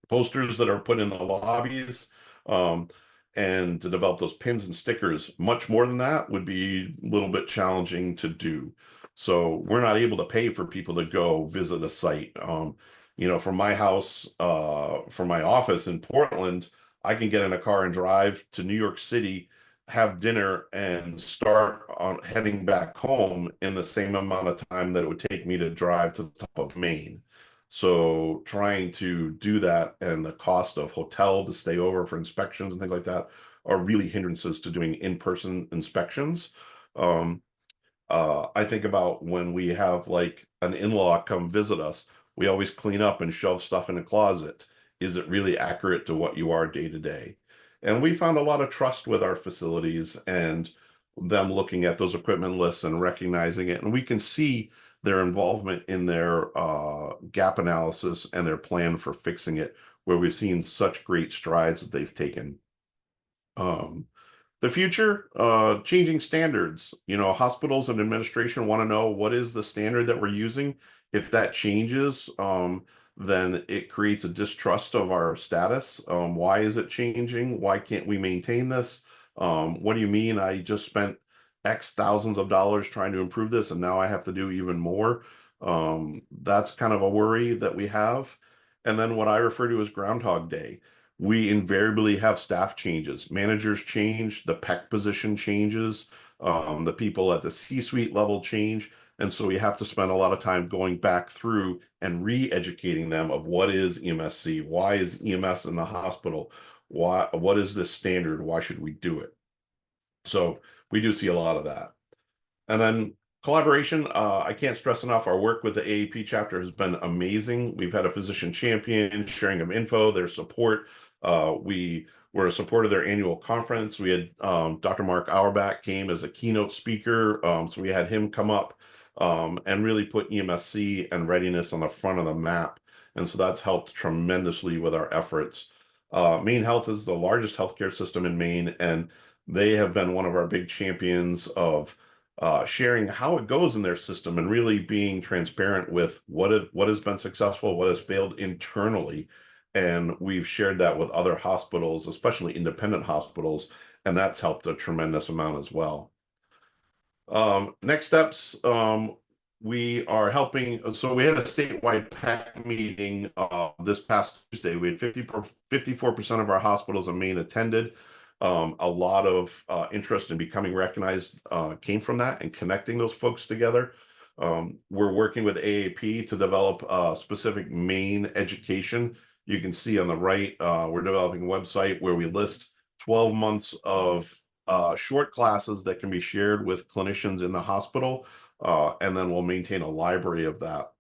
posters that are put in the lobbies, and to develop those pins and stickers. Much more than that would be a little bit challenging to do. So we're not able to pay for people to go visit a site. From my house, from my office in Portland, I can get in a car and drive to New York City, have dinner, and start on heading back home in the same amount of time that it would take me to drive to the top of Maine. So trying to do that, and the cost of hotel to stay over for inspections and things like that are really hindrances to doing in-person inspections. I think about when we have like an in-law come visit us, we always clean up and shove stuff in a closet. Is it really accurate to what you are day to day? And we found a lot of trust with our facilities and them looking at those equipment lists and recognizing it. And we can see their involvement in their gap analysis and their plan for fixing it, where we've seen such great strides that they've taken. The future, changing standards. Hospitals and administration want to know, what is the standard that we're using? If that changes, then it creates a distrust of our status. Why is it changing? Why can't we maintain this? What do you mean I just spent X thousands of dollars trying to improve this, and now I have to do even more. That's kind of a worry that we have. And then what I refer to as Groundhog Day. We invariably have staff changes. Managers change, the PEC position changes, the people at the C-suite level change. And so we have to spend a lot of time going back through and re-educating them of what is EMSC, why is EMS in the hospital, what is this standard, why should we do it? So we do see a lot of that. And then collaboration, I can't stress enough, our work with the AAP chapter has been amazing. We've had a physician champion, sharing of info, their support. We were a support of their annual conference. We had Dr. Mark Auerbach came as a keynote speaker. So we had him come up and really put EMSC and readiness on the front of the map. And so that's helped tremendously with our efforts. Maine Health is the largest healthcare system in Maine, and they have been one of our big champions of sharing how it goes in their system and really being transparent with what has been successful, what has failed internally. And we've shared that with other hospitals, especially independent hospitals, and that's helped a tremendous amount as well. Next steps, we are helping. So we had a statewide PEC meeting this past Tuesday. We had 54% of our hospitals in Maine attended. A lot of interest in becoming recognized came from that and connecting those folks together. We're working with AAP to develop specific Maine education. You can see on the right, we're developing a website where we list 12 months of short classes that can be shared with clinicians in the hospital, and then we'll maintain a library of that.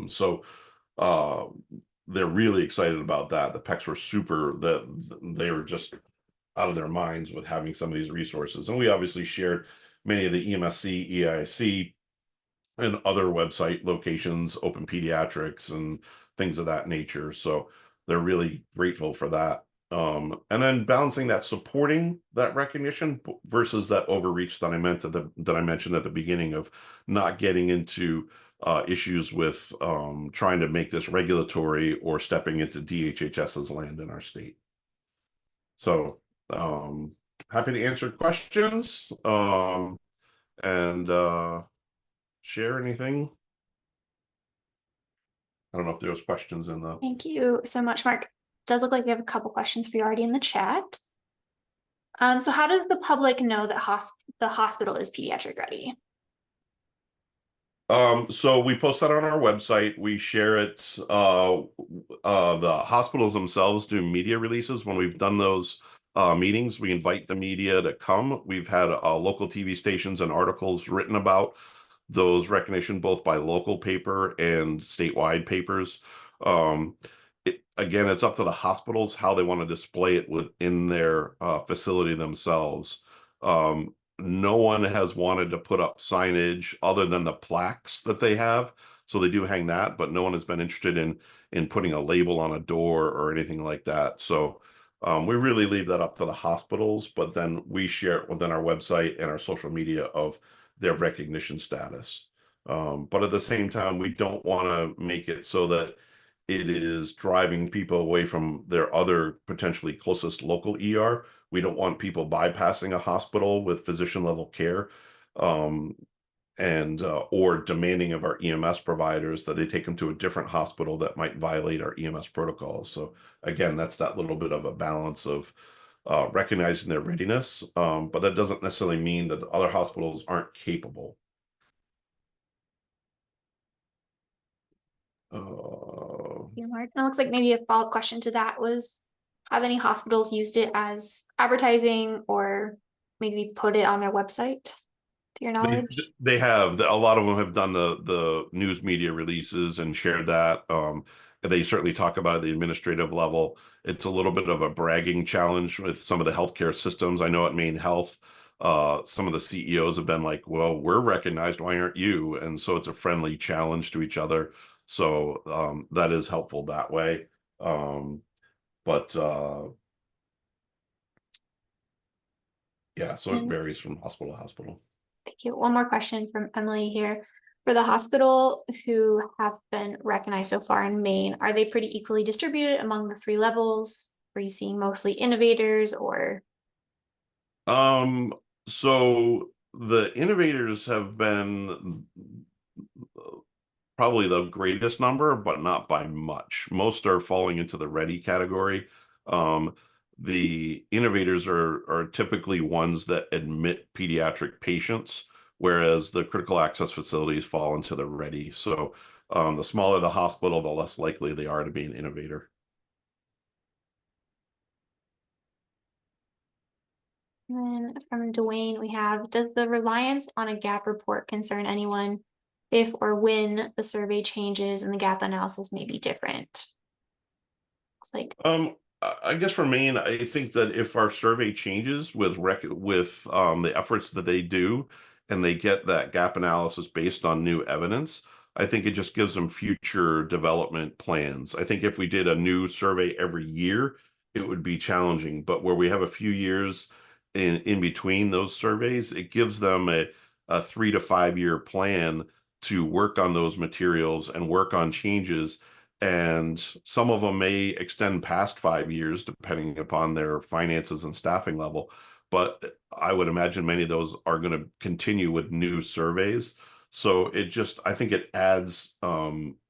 So they're really excited about that. The PECs were super, they were just out of their minds with having some of these resources. And we obviously shared many of the EMSC, EIC, and other website locations, Open Pediatrics and things of that nature. So they're really grateful for that. And then balancing that, supporting that recognition versus that overreach that I mentioned at the beginning of not getting into issues with trying to make this regulatory or stepping into DHHS's land in our state. So happy to answer questions and share anything. I don't know if there was questions in the. Thank you so much, Mark. Does look like we have a couple questions for you already in the chat. So how does the public know that the hospital is pediatric ready? So we post that on our website. We share it. The hospitals themselves do media releases. When we've done those meetings, we invite the media to come. We've had local TV stations and articles written about those recognition, both by local paper and statewide papers. Again, it's up to the hospitals how they want to display it within their facility themselves. No one has wanted to put up signage other than the plaques that they have. So they do hang that, but no one has been interested in putting a label on a door or anything like that. So we really leave that up to the hospitals, but then we share it within our website and our social media of their recognition status. But at the same time, we don't want to make it so that it is driving people away from their other potentially closest local ER. We don't want people bypassing a hospital with physician level care and or demanding of our EMS providers that they take them to a different hospital that might violate our EMS protocols. So again, that's that little bit of a balance of recognizing their readiness, but that doesn't necessarily mean that the other hospitals aren't capable. Mark, it looks like maybe a follow-up question to that was, have any hospitals used it as advertising or maybe put it on their website, to your knowledge? They have. A lot of them have done the news media releases and shared that. They certainly talk about it at the administrative level. It's a little bit of a bragging challenge with some of the healthcare systems. I know at Maine Health, some of the CEOs have been like, well, we're recognized, why aren't you? And so it's a friendly challenge to each other. So that is helpful that way. But yeah, so it varies from hospital to hospital. Thank you. One more question from Emily here. For the hospital who have been recognized so far in Maine, are they pretty equally distributed among the 3 levels? Are you seeing mostly innovators or? So the innovators have been probably the greatest number, but not by much. Most are falling into the ready category. The innovators are typically ones that admit pediatric patients, whereas the critical access facilities fall into the ready. So the smaller the hospital, the less likely they are to be an innovator. And then from Dwayne, we have, does the reliance on a gap report concern anyone if or when the survey changes and the gap analysis may be different? It's like, I guess for Maine, I think that if our survey changes with the efforts that they do, and they get that gap analysis based on new evidence, I think it just gives them future development plans. I think if we did a new survey every year, it would be challenging. But where we have a few years in between those surveys, it gives them a 3 to 5 year plan to work on those materials and work on changes. And some of them may extend past 5 years, depending upon their finances and staffing level. But I would imagine many of those are going to continue with new surveys. So I think it adds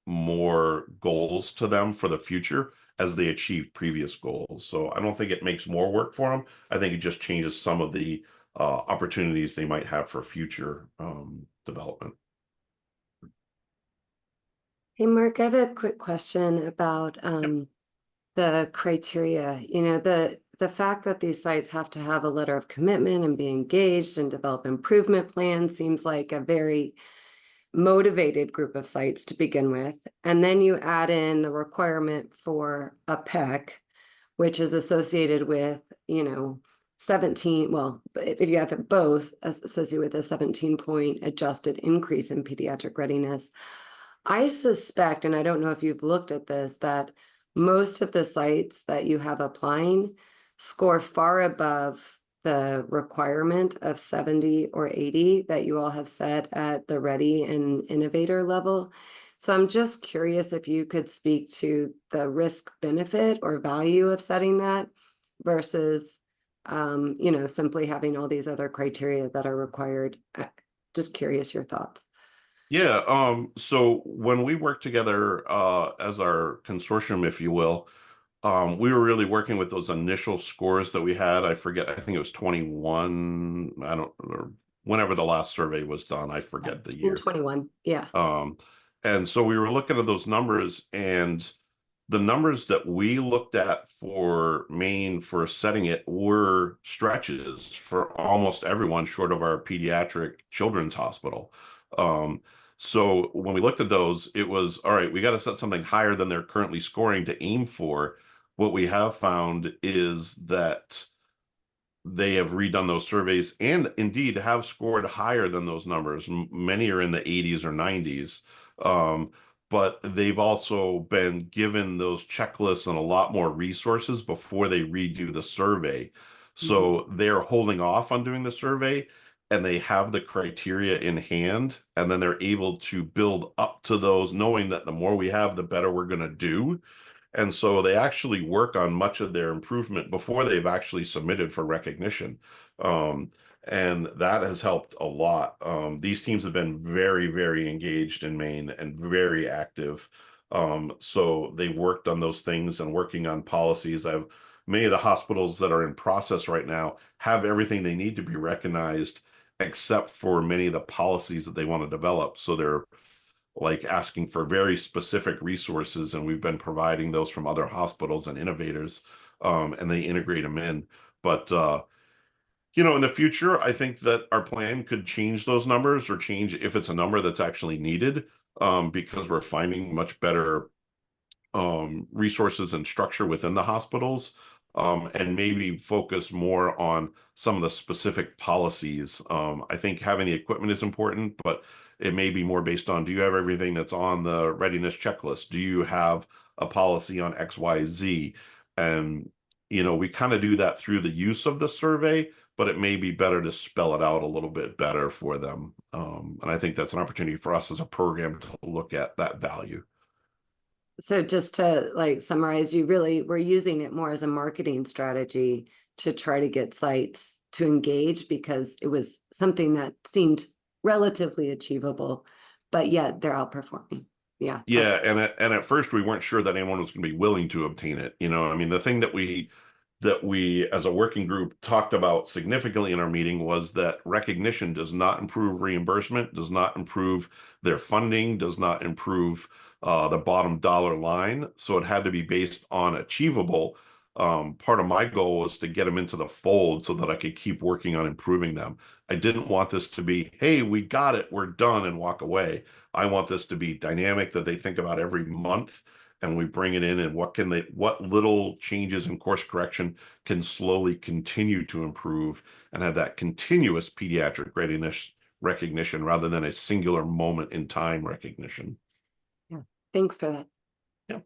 more goals to them for the future as they achieve previous goals. So I don't think it makes more work for them. I think it just changes some of the opportunities they might have for future development. Hey, Mark, I have a quick question about the criteria. You know, the fact that these sites have to have a letter of commitment and be engaged and develop improvement plans seems like a very motivated group of sites to begin with. And then you add in the requirement for a PEC, which is associated with, 17, well, if you have it both associated with a 17-point adjusted increase in pediatric readiness. I suspect, and I don't know if you've looked at this, that most of the sites that you have applying score far above the requirement of 70 or 80 that you all have set at the ready and innovator level. So I'm just curious if you could speak to the risk benefit or value of setting that versus, simply having all these other criteria that are required. Just curious your thoughts. Yeah, so when we worked together as our consortium, if you will, we were really working with those initial scores that we had. I forget, I think it was 21, or whenever the last survey was done, I forget the year. In 21, yeah. And so we were looking at those numbers, and the numbers that we looked at for Maine for setting it were stretches for almost everyone short of our pediatric children's hospital. So when we looked at those, it was, all right, we got to set something higher than they're currently scoring to aim for. What we have found is that they have redone those surveys and indeed have scored higher than those numbers. Many are in the 80s or 90s. But they've also been given those checklists and a lot more resources before they redo the survey. So they're holding off on doing the survey, and they have the criteria in hand, and then they're able to build up to those, knowing that the more we have, the better we're going to do. And so they actually work on much of their improvement before they've actually submitted for recognition. And that has helped a lot. These teams have been very, very engaged in Maine and very active. So they worked on those things and working on policies. Many of the hospitals that are in process right now have everything they need to be recognized, except for many of the policies that they want to develop. So they're like asking for very specific resources, and we've been providing those from other hospitals and innovators, and they integrate them in. But in the future, I think that our plan could change those numbers or change if it's a number that's actually needed, because we're finding much better resources and structure within the hospitals, and maybe focus more on some of the specific policies. I think having the equipment is important, but it may be more based on, do you have everything that's on the readiness checklist? Do you have a policy on XYZ? And, we kind of do that through the use of the survey, but it may be better to spell it out a little bit better for them. And I think that's an opportunity for us as a program to look at that value. So just to summarize, you really were using it more as a marketing strategy to try to get sites to engage, because it was something that seemed relatively achievable, but yet they're outperforming. Yeah. Yeah, and at first we weren't sure that anyone was going to be willing to obtain it. You know, I mean, the thing that we as a working group talked about significantly in our meeting was that recognition does not improve reimbursement, does not improve their funding, does not improve the bottom dollar line. So it had to be based on achievable. Part of my goal was to get them into the fold so that I could keep working on improving them. I didn't want this to be, hey, we got it, we're done, and walk away. I want this to be dynamic, that they think about every month, and we bring it in, and what little changes in course correction can slowly continue to improve and have that continuous pediatric readiness recognition rather than a singular moment in time recognition. Yeah. Thanks for that. Yeah.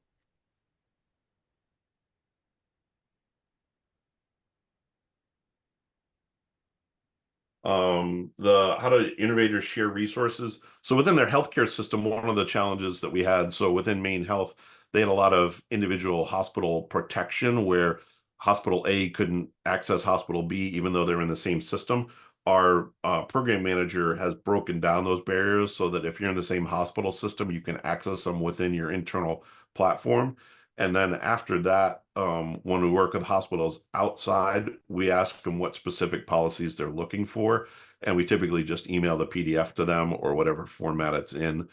How do innovators share resources? So within their healthcare system, one of the challenges that we had, so within Maine Health, they had a lot of individual hospital protection where hospital A couldn't access hospital B, even though they're in the same system. Our program manager has broken down those barriers so that if you're in the same hospital system, you can access them within your internal platform. And then after that, when we work with hospitals outside, we ask them what specific policies they're looking for. And we typically just email the PDF to them or whatever format it's in.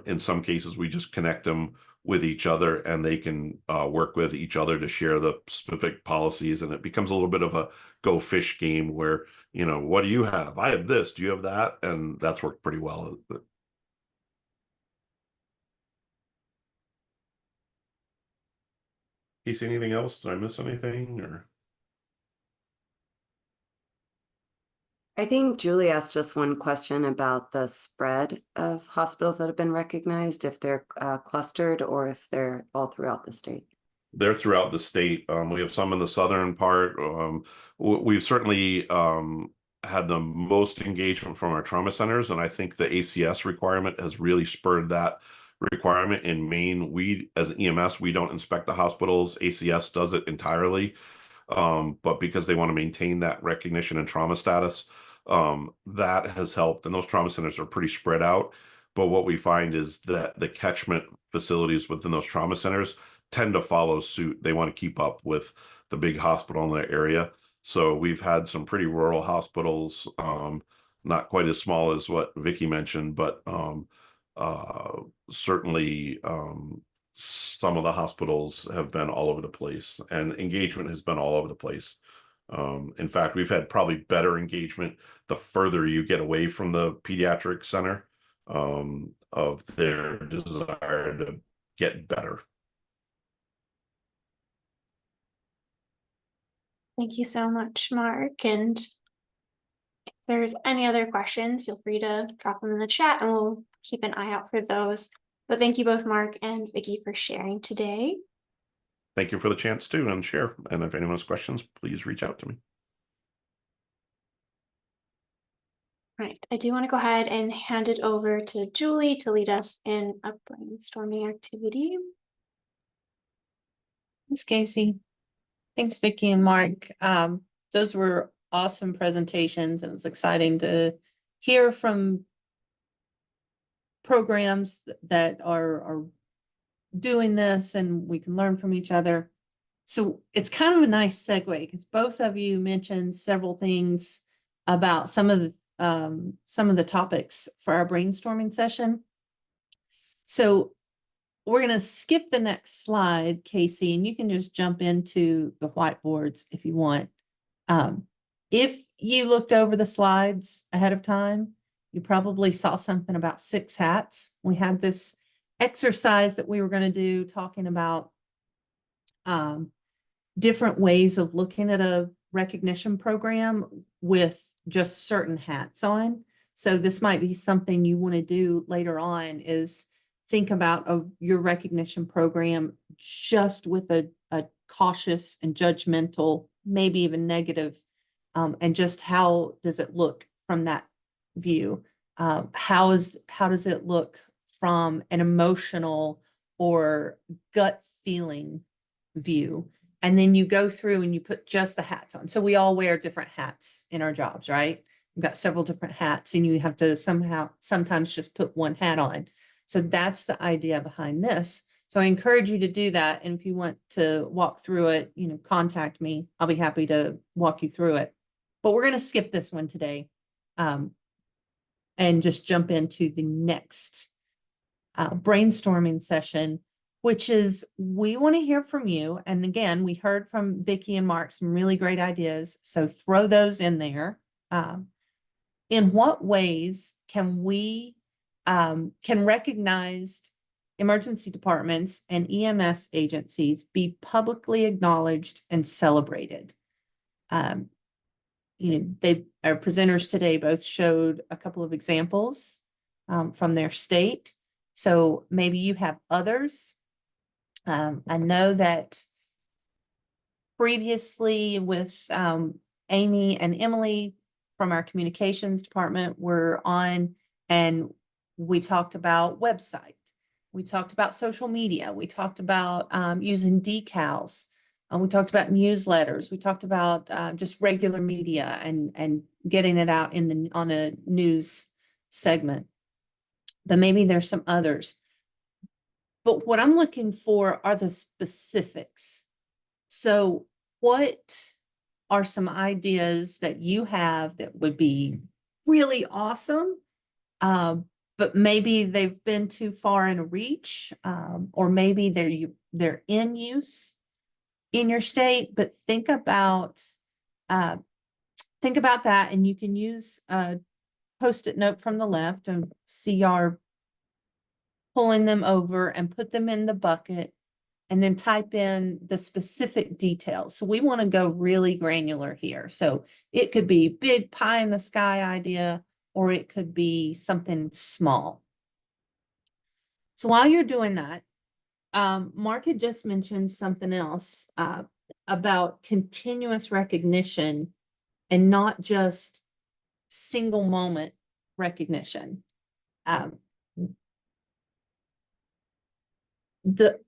In some cases, we just connect them with each other, and they can work with each other to share the specific policies. And it becomes a little bit of a go fish game where, you know, what do you have? I have this. Do you have that? And that's worked pretty well. Casey, anything else? Did I miss anything? Or I think Julie asked just one question about the spread of hospitals that have been recognized, if they're clustered or if they're all throughout the state. they're throughout the state. We have some in the southern part. We've certainly had the most engagement from our trauma centers, and I think the ACS requirement has really spurred that requirement in Maine. We, as EMS, we don't inspect the hospitals. ACS does it entirely, but because they want to maintain that recognition and trauma status, that has helped. And those trauma centers are pretty spread out. But what we find is that the catchment facilities within those trauma centers tend to follow suit. They want to keep up with the big hospital in their area. So we've had some pretty rural hospitals, not quite as small as what Vicky mentioned, but certainly some of the hospitals have been all over the place, and engagement has been all over the place. In fact, we've had probably better engagement the further you get away from the pediatric center, of their desire to get better. Thank you so much, Mark. And if there's any other questions, feel free to drop them in the chat and we'll keep an eye out for those. But thank you both, Mark and Vicky, for sharing today. Thank you for the chance to and share. And if anyone has questions, please reach out to me. Right. I do want to go ahead and hand it over to Julie to lead us in a brainstorming activity. Thanks, Casey. Thanks, Vicky and Mark. Those were awesome presentations. It was exciting to hear from programs that are doing this, and we can learn from each other. So it's kind of a nice segue because both of you mentioned several things about some of the topics for our brainstorming session. So we're going to skip the next slide, Casey, and you can just jump into the whiteboards if you want. If you looked over the slides ahead of time, you probably saw something about 6 hats. We had this exercise that we were going to do talking about different ways of looking at a recognition program with just certain hats on. So this might be something you want to do later on, is think about your recognition program just with a cautious and judgmental, maybe even negative, and just how does it look from that view? How does it look from an emotional or gut feeling view? And then you go through and you put just the hats on. So we all wear different hats in our jobs, right? We've got several different hats and you have to sometimes just put one hat on. So that's the idea behind this. So I encourage you to do that. And if you want to walk through it, contact me. I'll be happy to walk you through it. But we're going to skip this one today and just jump into the next brainstorming session, which is we want to hear from you. And again, we heard from Vicki and Mark some really great ideas. So throw those in there. In what ways can we can recognized emergency departments and EMS agencies be publicly acknowledged and celebrated? Our presenters today both showed a couple of examples from their state. So maybe you have others. I know that previously with Amy and Emily from our communications department were on, and we talked about website. We talked about social media. We talked about using decals. We talked about newsletters. We talked about just regular media and getting it out on a news segment. But maybe there's some others. But what I'm looking for are the specifics. So what are some ideas that you have that would be really awesome, but maybe they've been too far in reach, or maybe they're in use in your state, but think about that, and you can use a Post-it note from the left and CR pulling them over and put them in the bucket and then type in the specific details. So we want to go really granular here. So it could be big pie in the sky idea, or it could be something small. So while you're doing that, Mark had just mentioned something else about continuous recognition and not just single moment recognition. The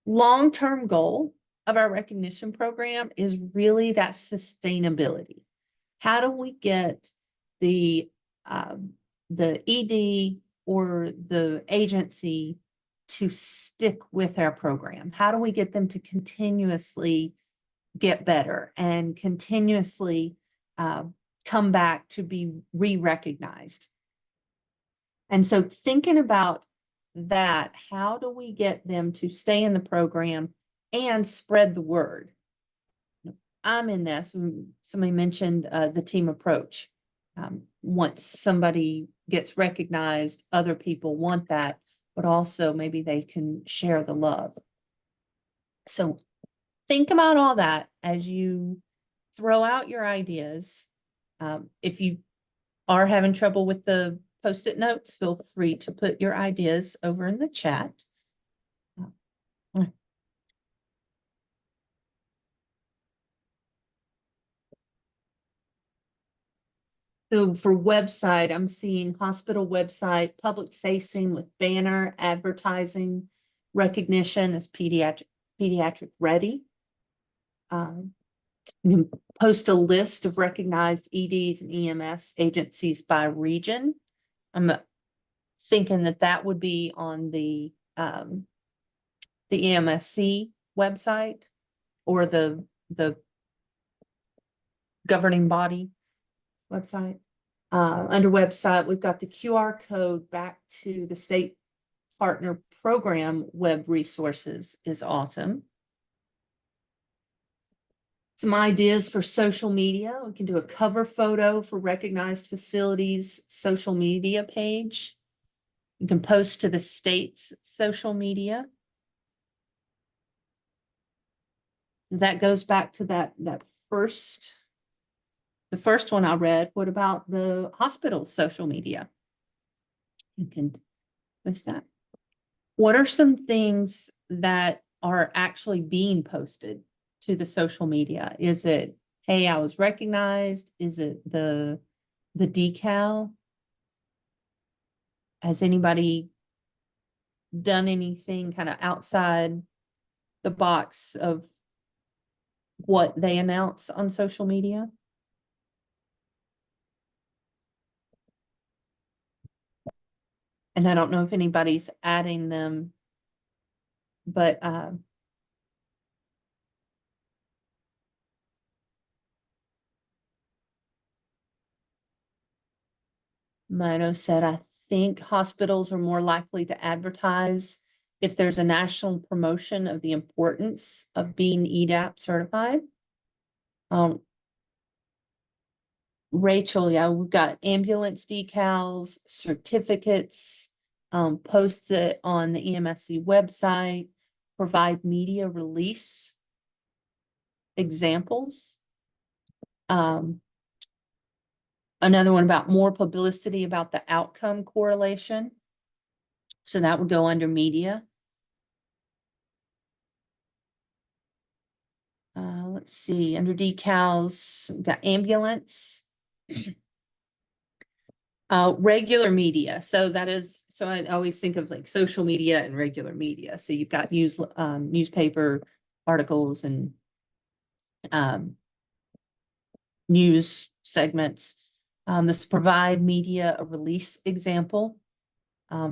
long-term goal of our recognition program is really that sustainability. How do we get the ED or the agency to stick with our program? How do we get them to continuously get better and continuously come back to be re-recognized? And so thinking about that, how do we get them to stay in the program and spread the word? I'm in this. Somebody mentioned the team approach. Once somebody gets recognized, other people want that, but also maybe they can share the love. So think about all that as you throw out your ideas. If you are having trouble with the Post-it notes, feel free to put your ideas over in the chat. So for website, I'm seeing hospital website, public facing with banner, advertising, recognition as pediatric ready. You can post a list of recognized EDs and EMS agencies by region. I'm thinking that would be on the EMSC website or the governing body website. Under website, we've got the QR code back to the state partner program web resources is awesome. Some ideas for social media. We can do a cover photo for recognized facilities social media page. You can post to the state's social media. That goes back to the first one I read. What about the hospital social media? You can post that. What are some things that are actually being posted to the social media? Is it, hey, I was recognized? Is it the decal? Has anybody done anything kind of outside the box of what they announce on social media. And I don't know if anybody's adding them, but Mino said, I think hospitals are more likely to advertise if there's a national promotion of the importance of being EDAP certified. Rachel, yeah, we've got ambulance decals, certificates, post it on the EMSC website, provide media release examples. Another one about more publicity about the outcome correlation. So that would go under media. Let's see, under decals, we've got ambulance. Regular media. So that is, so I always think of like social media and regular media. So you've got newspaper articles and news segments. This provide media a release example.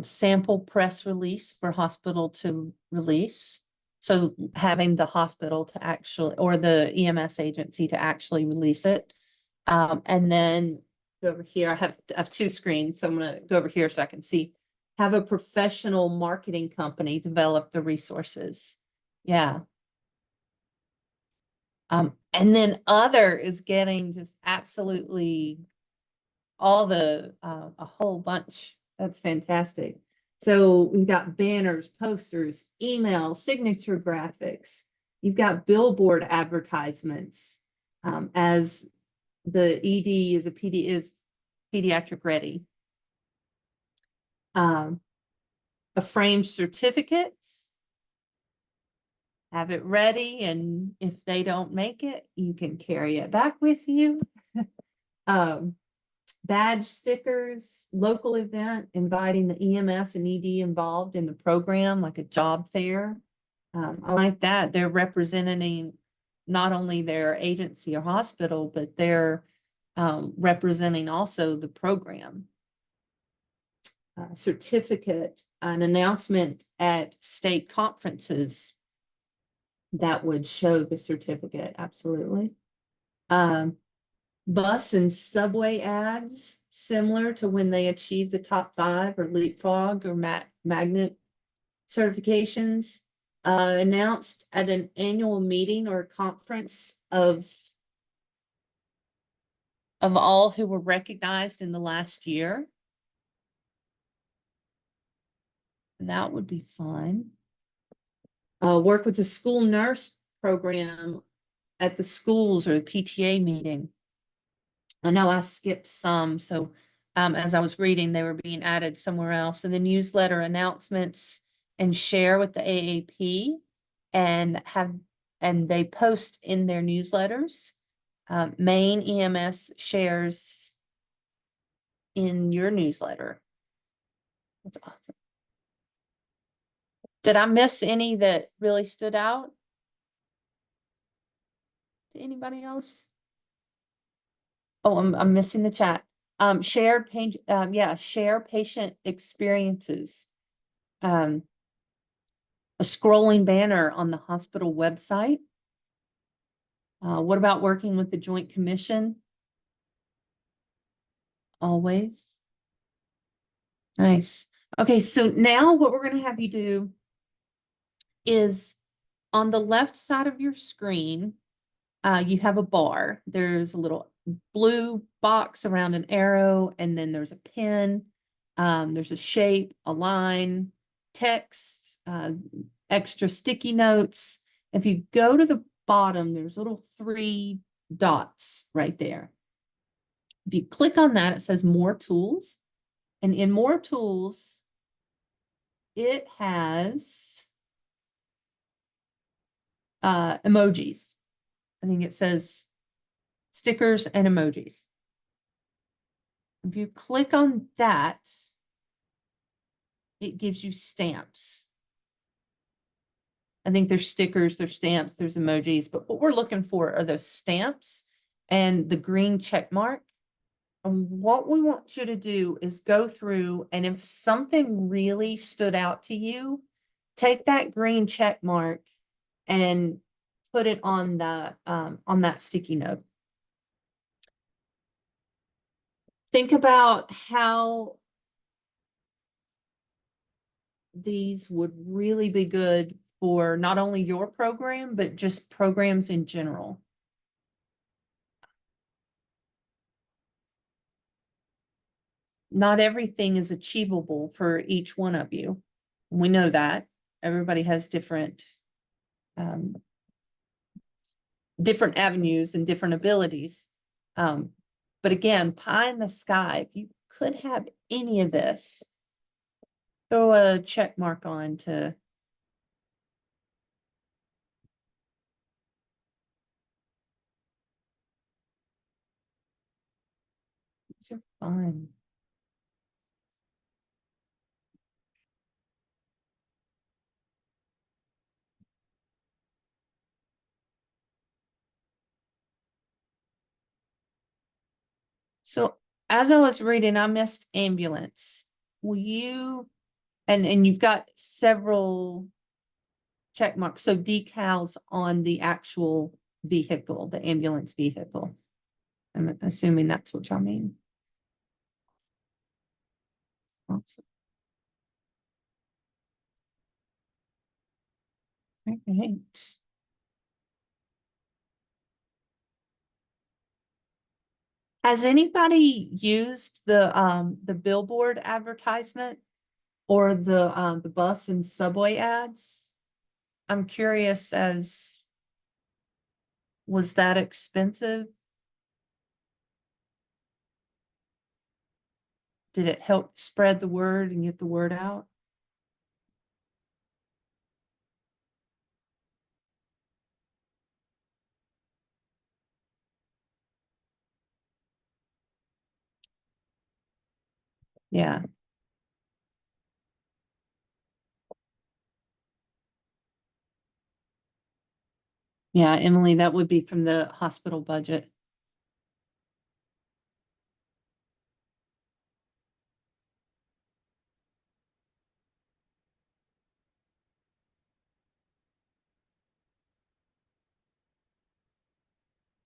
Sample press release for hospital to release. So having the hospital to actually, or the EMS agency to actually release it. And then go over here, I have two screens, so I'm gonna go over here so I can see. Have a professional marketing company develop the resources. Yeah. And then other is getting just absolutely all the, a whole bunch. That's fantastic. So we've got banners, posters, email, signature graphics. You've got billboard advertisements, as the ED is pediatric ready. A framed certificate. Have it ready, and if they don't make it, you can carry it back with you. Badge stickers, local event, inviting the EMS and ED involved in the program, like a job fair. I like that. They're representing not only their agency or hospital, but they're representing also the program. Certificate, an announcement at state conferences that would show the certificate. Absolutely. Bus and subway ads, similar to when they achieve the top 5 or leapfrog or magnet certifications, announced at an annual meeting or conference of all who were recognized in the last year. And that would be fun. Work with the school nurse program at the schools or a PTA meeting. I know I skipped some, so as I was reading, they were being added somewhere else. And the newsletter announcements and share with the AAP and they post in their newsletters. Main EMS shares in your newsletter. That's awesome. Did I miss any that really stood out to anybody else? Oh, I'm missing the chat. Shared page, share patient experiences. A scrolling banner on the hospital website. What about working with the Joint Commission? Always. Nice. Okay, so now what we're going to have you do is on the left side of your screen, you have a bar. There's a little blue box around an arrow, and then there's a pin. There's a shape, a line, text, extra sticky notes. If you go to the bottom, there's little 3 dots right there. If you click on that, it says more tools. And in more tools, it has emojis. I think it says stickers and emojis. If you click on that, it gives you stamps. I think there's stickers, there's stamps, there's emojis, but what we're looking for are those stamps and the green check mark. And what we want you to do is go through, and if something really stood out to you, take that green check mark and put it on that sticky note. Think about how these would really be good for not only your program, but just programs in general. Not everything is achievable for each one of you. We know that everybody has different avenues and different abilities. But again, pie in the sky, if you could have any of this, throw a check mark on to these are fun. So as I was reading, I missed ambulance. Will you, and you've got several check marks, so decals on the actual vehicle, the ambulance vehicle. I'm assuming that's what y'all mean. Awesome. All right. Has anybody used the billboard advertisement or the bus and subway ads? I'm curious, as was that expensive? Did it help spread the word and get the word out? Yeah. Yeah, Emily, that would be from the hospital budget.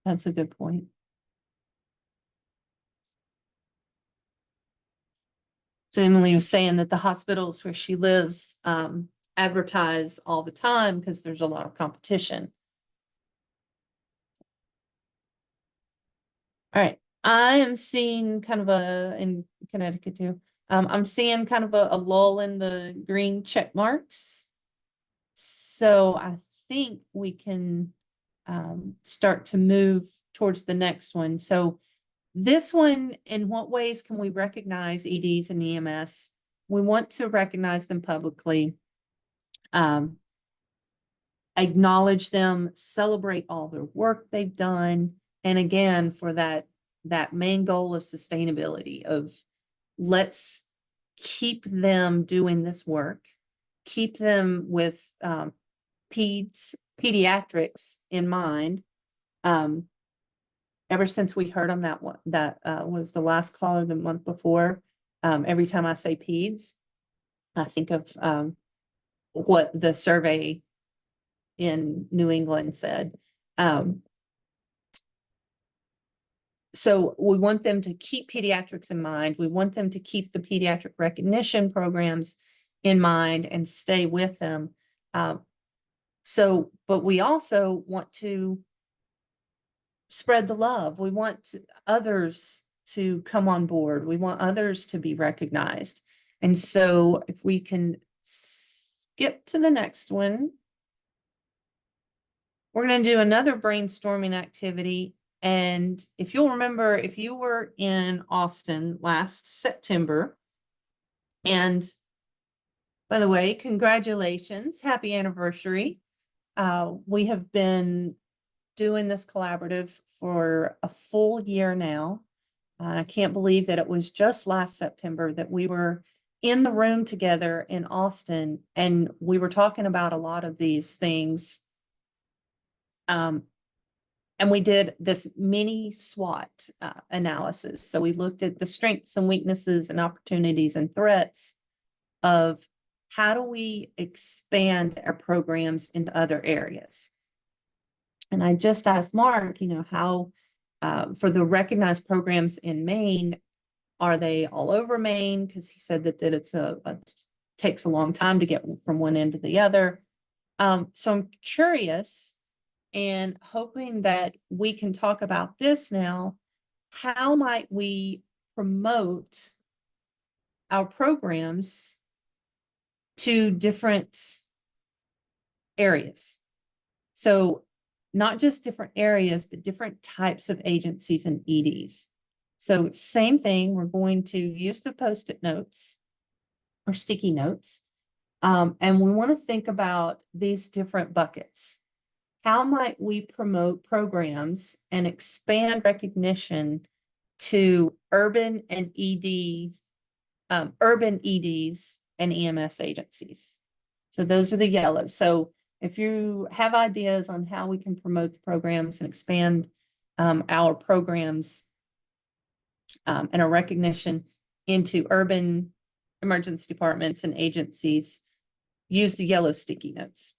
That's a good point. So Emily was saying that the hospitals where she lives advertise all the time because there's a lot of competition. All right, I am seeing kind of in Connecticut too. I'm seeing kind of a lull in the green check marks. So I think we can start to move towards the next one. So this one, in what ways can we recognize EDs and EMS? We want to recognize them publicly, acknowledge them, celebrate all their work they've done. And again, for that main goal of sustainability of let's keep them doing this work, keep them with pediatrics in mind. Ever since we heard on that one, that was the last call or the month before, every time I say peds, I think of what the survey in New England said. So we want them to keep pediatrics in mind. We want them to keep the pediatric recognition programs in mind and stay with them. But we also want to spread the love. We want others to come on board. We want others to be recognized. And so if we can skip to the next one, we're going to do another brainstorming activity. And if you'll remember, if you were in Austin last September, and by the way, congratulations, happy anniversary. We have been doing this collaborative for a full year now. I can't believe that it was just last September that we were in the room together in Austin, and we were talking about a lot of these things. And we did this mini SWOT analysis. So we looked at the strengths and weaknesses and opportunities and threats of how do we expand our programs into other areas. And I just asked Mark, you know, how for the recognized programs in Maine, are they all over Maine? Because he said that it's takes a long time to get from one end to the other. So I'm curious and hoping that we can talk about this now. How might we promote our programs to different areas? So not just different areas, but different types of agencies and EDs. So same thing, we're going to use the Post-it notes or sticky notes. And we want to think about these different buckets. How might we promote programs and expand recognition to urban EDs and EMS agencies? So those are the yellows. So if you have ideas on how we can promote the programs and expand our programs and our recognition into urban emergency departments and agencies, use the yellow sticky notes.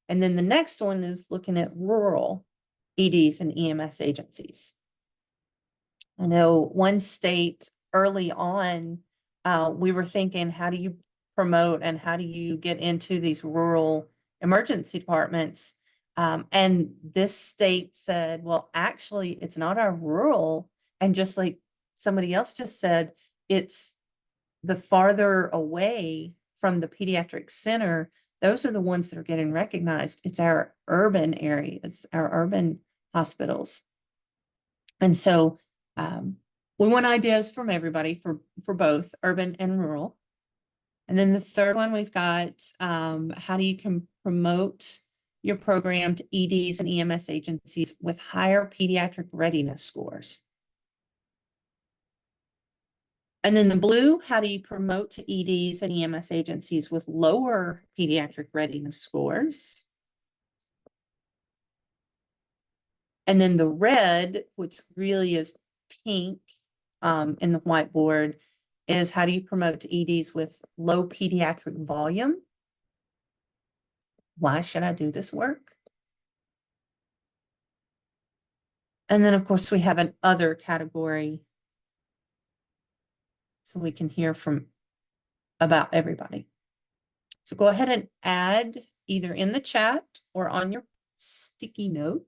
And then the next one is looking at rural EDs and EMS agencies. I know one state early on, we were thinking, how do you promote and how do you get into these rural emergency departments? And this state said, well, actually, it's not our rural. And just like somebody else just said, it's the farther away from the pediatric center. Those are the ones that are getting recognized. It's our urban areas, our urban hospitals. And so we want ideas from everybody for both urban and rural. And then the third one, we've got how do you promote your program to EDs and EMS agencies with higher pediatric readiness scores. And then the blue, how do you promote to EDs and EMS agencies with lower pediatric readiness scores? And then the red, which really is pink in the whiteboard, is how do you promote to EDs with low pediatric volume? Why should I do this work? And then, of course, we have an other category, so we can hear from about everybody. So go ahead and add either in the chat or on your sticky note.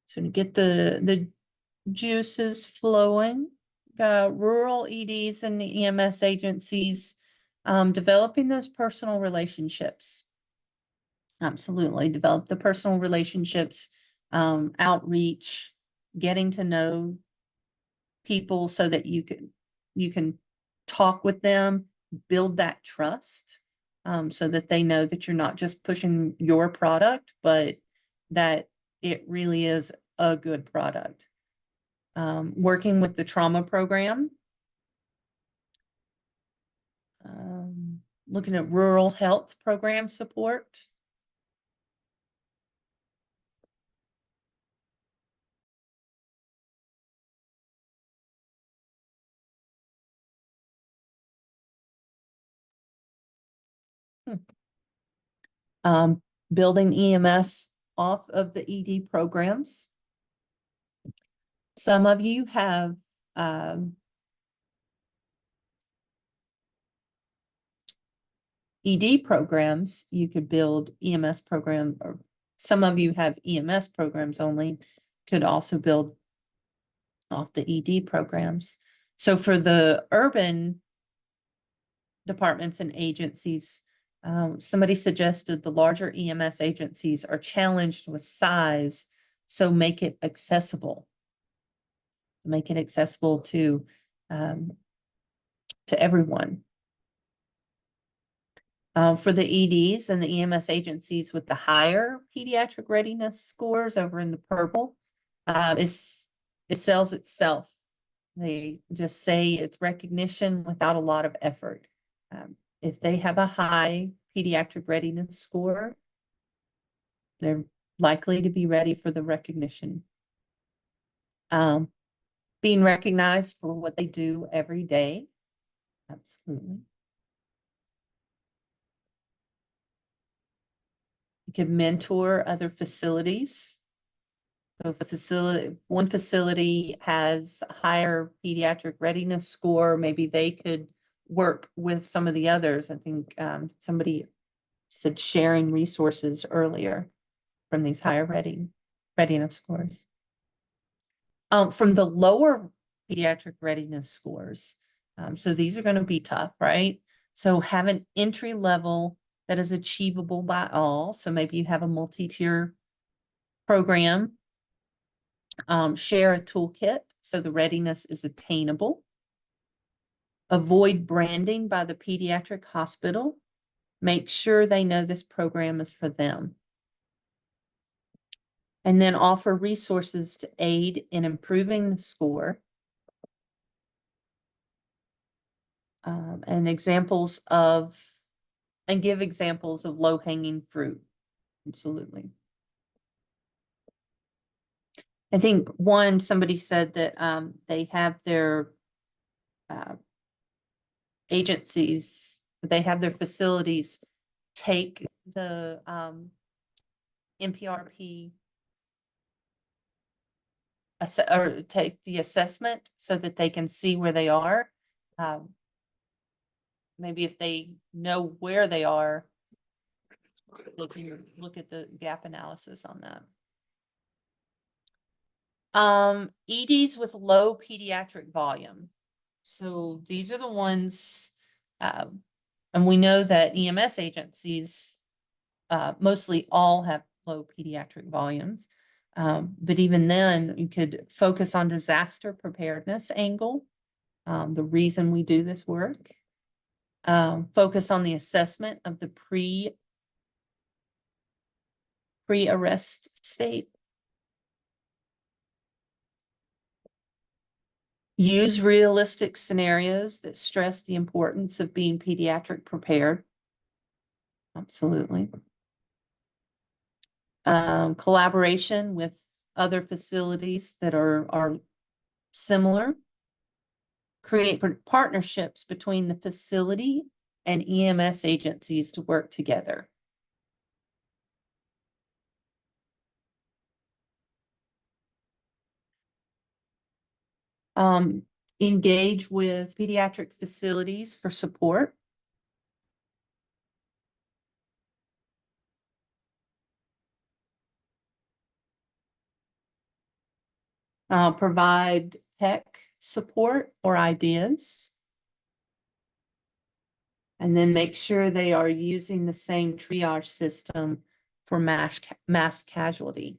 So to get the juices flowing, rural EDs and the EMS agencies, developing those personal relationships. Absolutely, develop the personal relationships, outreach, getting to know people so that you can talk with them, build that trust, so that they know that you're not just pushing your product, but that it really is a good product. Working with the trauma program, looking at rural health program support. Building EMS off of the ED programs. Some of you have ED programs. You could build EMS program, or some of you have EMS programs only, could also build off the ED programs. So for the urban departments and agencies, somebody suggested the larger EMS agencies are challenged with size, so make it accessible. make it accessible to everyone. For the EDs and the EMS agencies with the higher pediatric readiness scores over in the purple, it sells itself. They just say it's recognition without a lot of effort. If they have a high pediatric readiness score, they're likely to be ready for the recognition. Being recognized for what they do every day. Absolutely. You can mentor other facilities. So if one facility has a higher pediatric readiness score, maybe they could work with some of the others. I think somebody said sharing resources earlier from these higher readiness scores. From the lower pediatric readiness scores, so these are going to be tough, right? So have an entry level that is achievable by all. So maybe you have a multi-tier program. Share a toolkit so the readiness is attainable. Avoid branding by the pediatric hospital. Make sure they know this program is for them. And then offer resources to aid in improving the score. And give examples of low-hanging fruit. Absolutely. I think somebody said that they have their agencies, they have their facilities take the NPRP or take the assessment so that they can see where they are. Maybe if they know where they are, look at the gap analysis on that. EDs with low pediatric volume. So these are the ones, and we know that EMS agencies mostly all have low pediatric volumes. But even then, you could focus on disaster preparedness angle, the reason we do this work. Focus on the assessment of the pre-arrest state. Use realistic scenarios that stress the importance of being pediatric prepared. Absolutely. Collaboration with other facilities that are similar. Create partnerships between the facility and EMS agencies to work together. Engage with pediatric facilities for support. Provide tech support or ideas. And then make sure they are using the same triage system for mass casualty.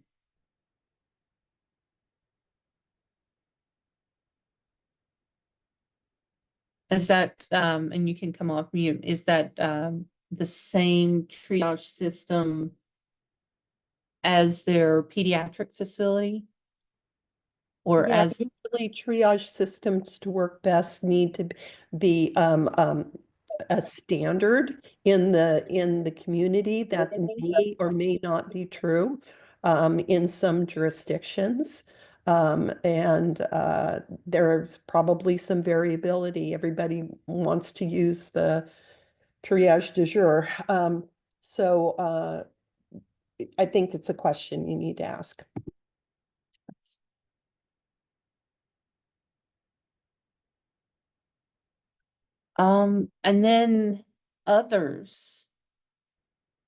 Is that, and you can come off mute, is that the same triage system as their pediatric facility? Or Yeah, as usually triage systems to work best need to be a standard in the community that may or may not be true in some jurisdictions. And there's probably some variability. Everybody wants to use the triage du jour. So I think it's a question you need to ask. And then others.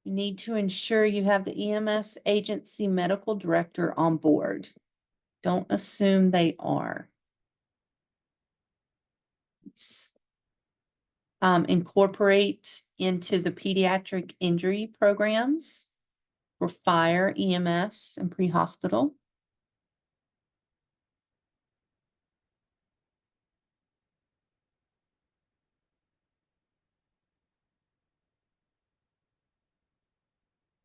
You need to ensure you have the EMS agency medical director on board. Don't assume they are. Incorporate into the pediatric injury programs for fire, EMS, and pre-hospital.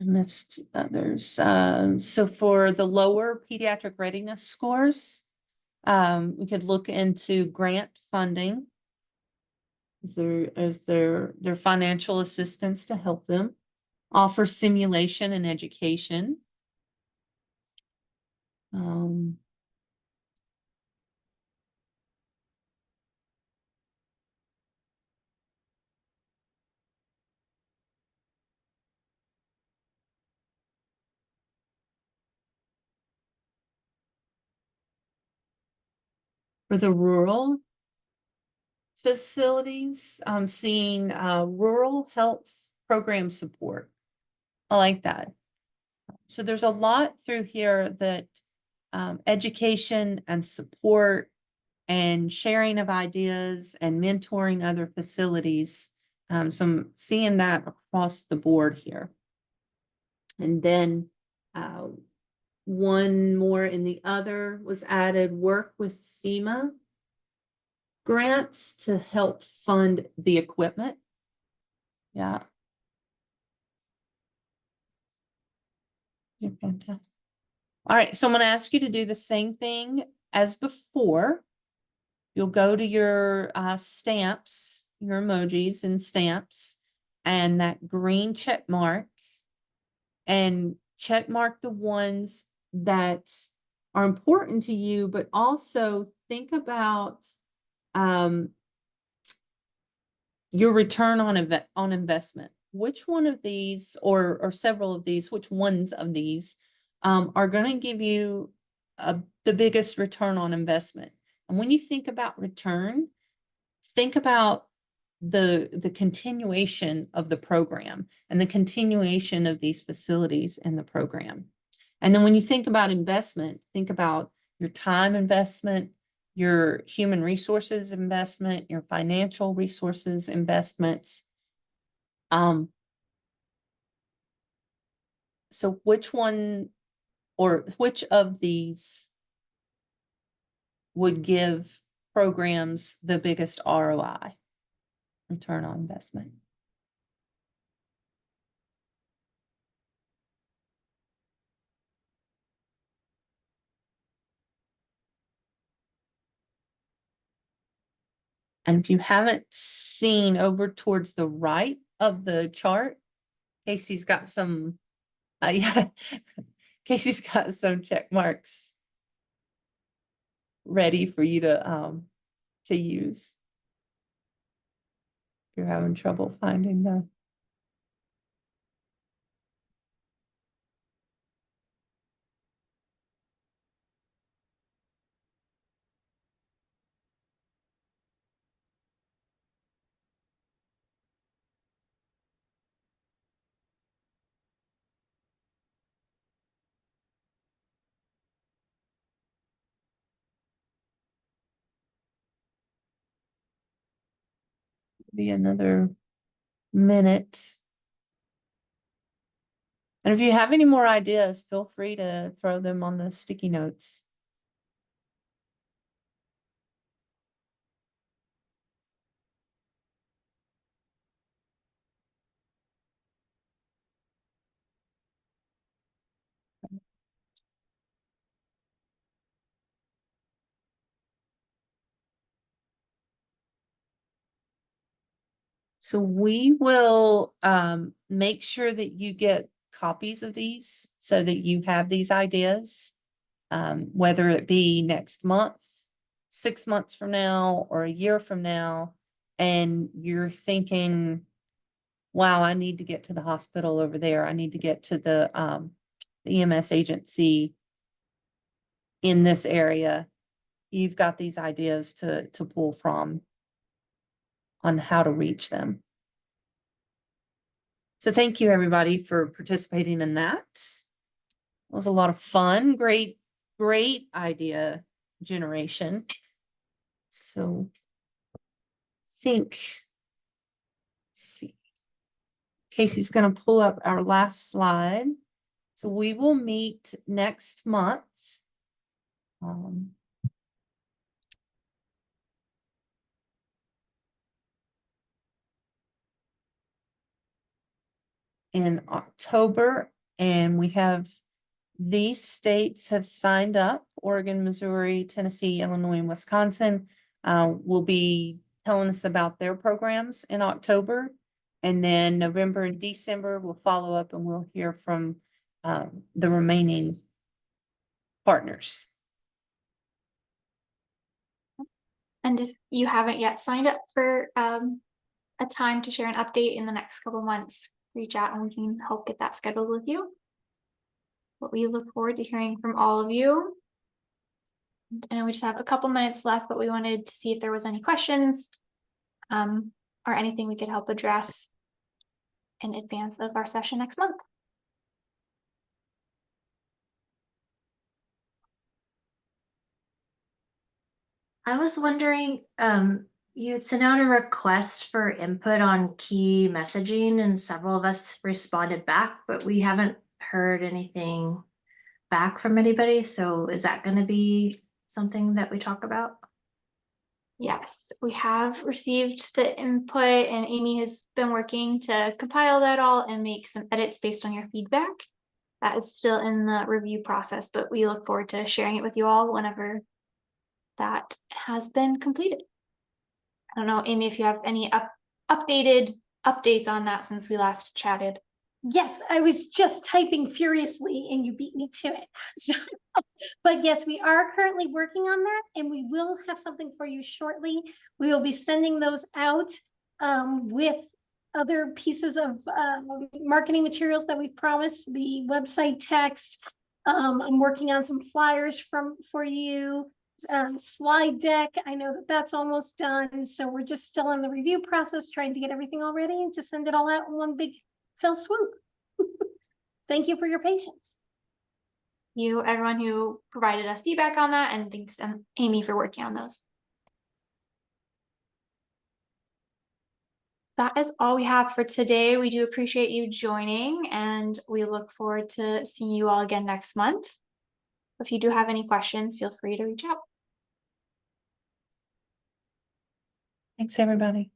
missed others. So for the lower pediatric readiness scores, we could look into grant funding. Is there financial assistance to help them? Offer simulation and education. For the rural facilities, I'm seeing rural health program support. I like that. So there's a lot through here that education and support and sharing of ideas and mentoring other facilities. So I'm seeing that across the board here. And then one more in the other was added, work with FEMA grants to help fund the equipment. Yeah. You're fantastic. All right, so I'm going to ask you to do the same thing as before. You'll go to your stamps, your emojis and stamps, and that green check mark, and check mark the ones that are important to you, but also think about your return on investment. Which one of these, or several of these, which ones of these are going to give you the biggest return on investment? And when you think about return, think about the continuation of the program and the continuation of these facilities in the program. And then when you think about investment, think about your time investment, your human resources investment, your financial resources investments. So which one, or which of these would give programs the biggest ROI, return on investment? And if you haven't seen over towards the right of the chart, Casey's got some, yeah, Casey's got some check marks ready for you to use. If you're having trouble finding them. Be another minute. And if you have any more ideas, feel free to throw them on the sticky notes. So we will make sure that you get copies of these so that you have these ideas, whether it be next month, 6 months from now, or a year from now, and you're thinking, wow, I need to get to the hospital over there. I need to get to the EMS agency in this area. You've got these ideas to pull from on how to reach them. So thank you, everybody, for participating in that. It was a lot of fun. Great idea generation. So let's see. Casey's going to pull up our last slide. So we will meet next month. In October And we have these states have signed up: Oregon, Missouri, Tennessee, Illinois, and Wisconsin will be telling us about their programs in October. And then November and December we'll follow up and we'll hear from the remaining partners. And if you haven't yet signed up for a time to share an update in the next couple months, reach out and we can help get that scheduled with you. But we look forward to hearing from all of you. And we just have a couple minutes left, but we wanted to see if there was any questions or anything we could help address in advance of our session next month. I was wondering, you had sent out a request for input on key messaging and several of us responded back, but we haven't heard anything back from anybody. So is that going to be something that we talk about? Yes, we have received the input and Amy has been working to compile that all and make some edits based on your feedback. That is still in the review process, but we look forward to sharing it with you all whenever that has been completed. I don't know, Amy, if you have any updated updates on that since we last chatted. Yes, I was just typing furiously and you beat me to it. So, but yes, we are currently working on that and we will have something for you shortly. We will be sending those out with other pieces of marketing materials that we promised, the website text. I'm working on some flyers for you. Slide deck. I know that that's almost done. So we're just still in the review process, trying to get everything all ready and to send it all out in one big fell swoop. Thank you for your patience. You, everyone who provided us feedback on that, and thanks Amy for working on those. That is all we have for today. We do appreciate you joining and we look forward to seeing you all again next month. If you do have any questions, feel free to reach out. Thanks, everybody.